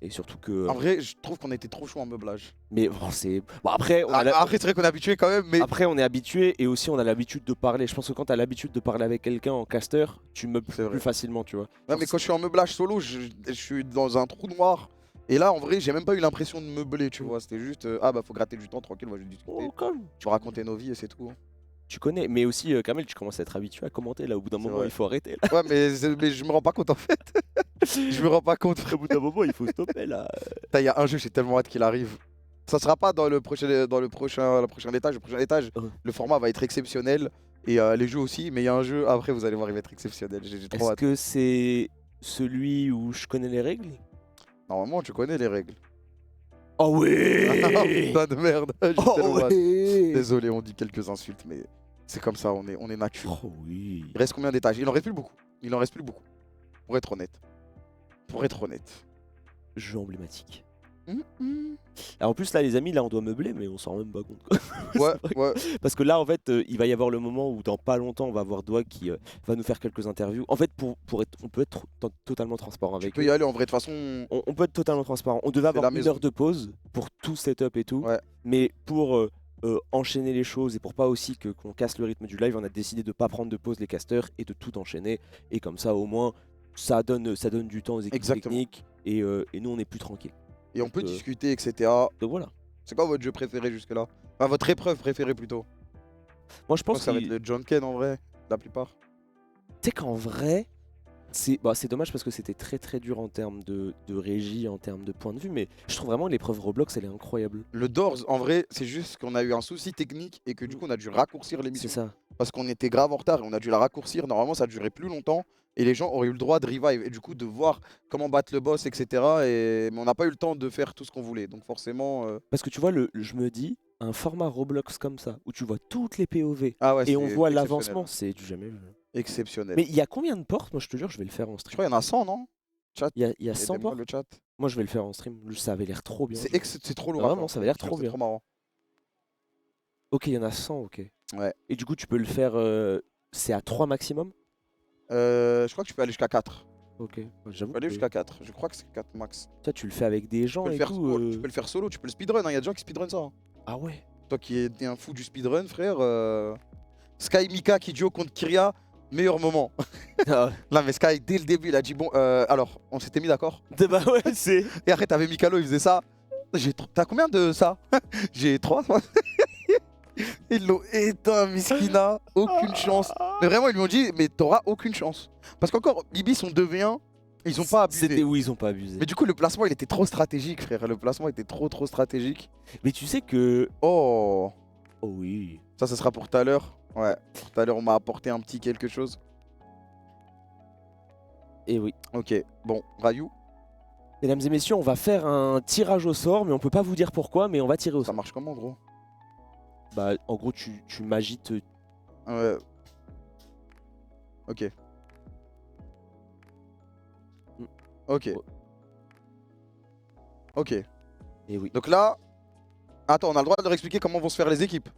Et surtout que. En vrai, je trouve qu'on était trop chaud en meublage. Mais bon, c'est. Bon, après, après c'est vrai qu'on est habitué quand même. Mais... Après, on est habitué et aussi on a l'habitude de parler. Je pense que quand tu as l'habitude de parler avec quelqu'un en caster, tu meubles plus facilement, tu vois. Ouais, mais quand je suis en meublage solo, je suis dans un trou noir. Et là, en vrai, j'ai même pas eu l'impression de meubler, tu vois. C'était juste, ah bah faut gratter du temps, tranquille, on va juste discuter. Tu racontais nos vies et c'est tout. Tu connais, mais aussi, Kamel, tu commences à être habitué à commenter. Là, au bout d'un moment, il faut arrêter. Là. Ouais, mais je me rends pas compte en fait. Je me rends pas compte. Au bout d'un moment, il faut stopper là. Il y a un jeu, j'ai tellement hâte qu'il arrive. Ça sera pas dans le prochain étage. Le prochain étage, le format va être exceptionnel. Et les jeux aussi, mais il y a un jeu, après vous allez voir, il va être exceptionnel. J'ai trop hâte. Est-ce que c'est celui où je connais les règles? Normalement, tu connais les règles. Oh oui. Putain de merde. Oh oui. Désolé, on dit quelques insultes, mais c'est comme ça, on est nature. Oh oui. Il reste combien d'étages? Il en reste plus beaucoup. Il en reste plus beaucoup. Pour être honnête. Jeu emblématique. Alors en plus là les amis, là on doit meubler mais on s'en rend même pas compte quoi. Ouais. Parce que là en fait il va y avoir le moment où dans pas longtemps on va avoir Doig qui va nous faire quelques interviews. En fait on peut être totalement transparent avec eux. Tu peux y aller en vrai, de toute façon. On peut être totalement transparent. On devait avoir une heure de pause pour tout setup et tout. Ouais. Mais pour enchaîner les choses et pour pas aussi qu'on casse le rythme du live, on a décidé de pas prendre de pause les casters et de tout enchaîner. Et comme ça au moins ça donne du temps aux équipes techniques et nous on est plus tranquille. Et on peut discuter, etc. Donc voilà. C'est quoi votre jeu préféré jusque-là? Enfin, votre épreuve préférée plutôt? Moi je pense que ça va être le John Ken en vrai, la plupart. Tu sais qu'en vrai, c'est dommage parce que c'était très très dur en termes de régie, en termes de point de vue, mais je trouve vraiment que l'épreuve Roblox elle est incroyable. Le Doors, en vrai, c'est juste qu'on a eu un souci technique et que du coup on a dû raccourcir l'émission. C'est ça. Parce qu'on était grave en retard et on a dû la raccourcir. Normalement ça durait plus longtemps et les gens auraient eu le droit de revive et du coup de voir comment battre le boss, etc. Mais on n'a pas eu le temps de faire tout ce qu'on voulait. Donc forcément. Parce que tu vois, je me dis, un format Roblox comme ça, où tu vois toutes les POV et on voit exceptionnel. l'avancement, c'est du jamais vu. Exceptionnel. Mais il y a combien de portes? Moi je te jure, je vais le faire en stream. Je crois qu'il y en a 100, non? Chat. Il y a 100 portes. Le chat. Moi je vais le faire en stream. Ça avait l'air trop bien. C'est trop lourd. Vraiment, ça avait l'air trop bien. Trop marrant. Ok, il y en a 100, ok. Ouais. Et du coup, tu peux le faire. C'est à 3 maximum? Je crois que tu peux aller jusqu'à 4. Ok, j'avoue. Tu peux aller jusqu'à 4. Je crois que c'est 4 max. Toi, tu le fais avec des gens et tout. Tu peux le faire solo, tu peux le speedrun. Il y a des gens qui speedrun ça. Ah ouais. Toi qui es un fou du speedrun, frère. Sky Mika qui duo contre Kyria, meilleur moment. Là, mais Sky, dès le début, il a dit bon, alors, on s'était mis d'accord. Bah ouais, c'est. Et après, t'avais Mikalo, il faisait ça. T'as combien de ça? J'ai 3. Ils l'ont éteint, Miskina. Aucune chance. Mais vraiment, ils lui ont dit, mais t'auras aucune chance. Parce qu'encore, Bibi sont 2v1. Ils ont pas abusé. C'était où ils ont pas abusé. Mais du coup, le placement, il était trop stratégique, frère. Le placement était trop stratégique. Mais tu sais que. Oh. Oh oui. Ça sera pour tout à l'heure. Ouais. Pour tout à l'heure, on m'a apporté un petit quelque chose. Et oui. Ok. Bon, Rayou. Mesdames et messieurs, on va faire un tirage au sort, mais on peut pas vous dire pourquoi, mais on va tirer au sort. Ça marche comment, gros? Bah, en gros, tu m'agites. Ok. Ok. Ok. Et oui. Donc là, attends, on a le droit de leur expliquer comment vont se faire les équipes.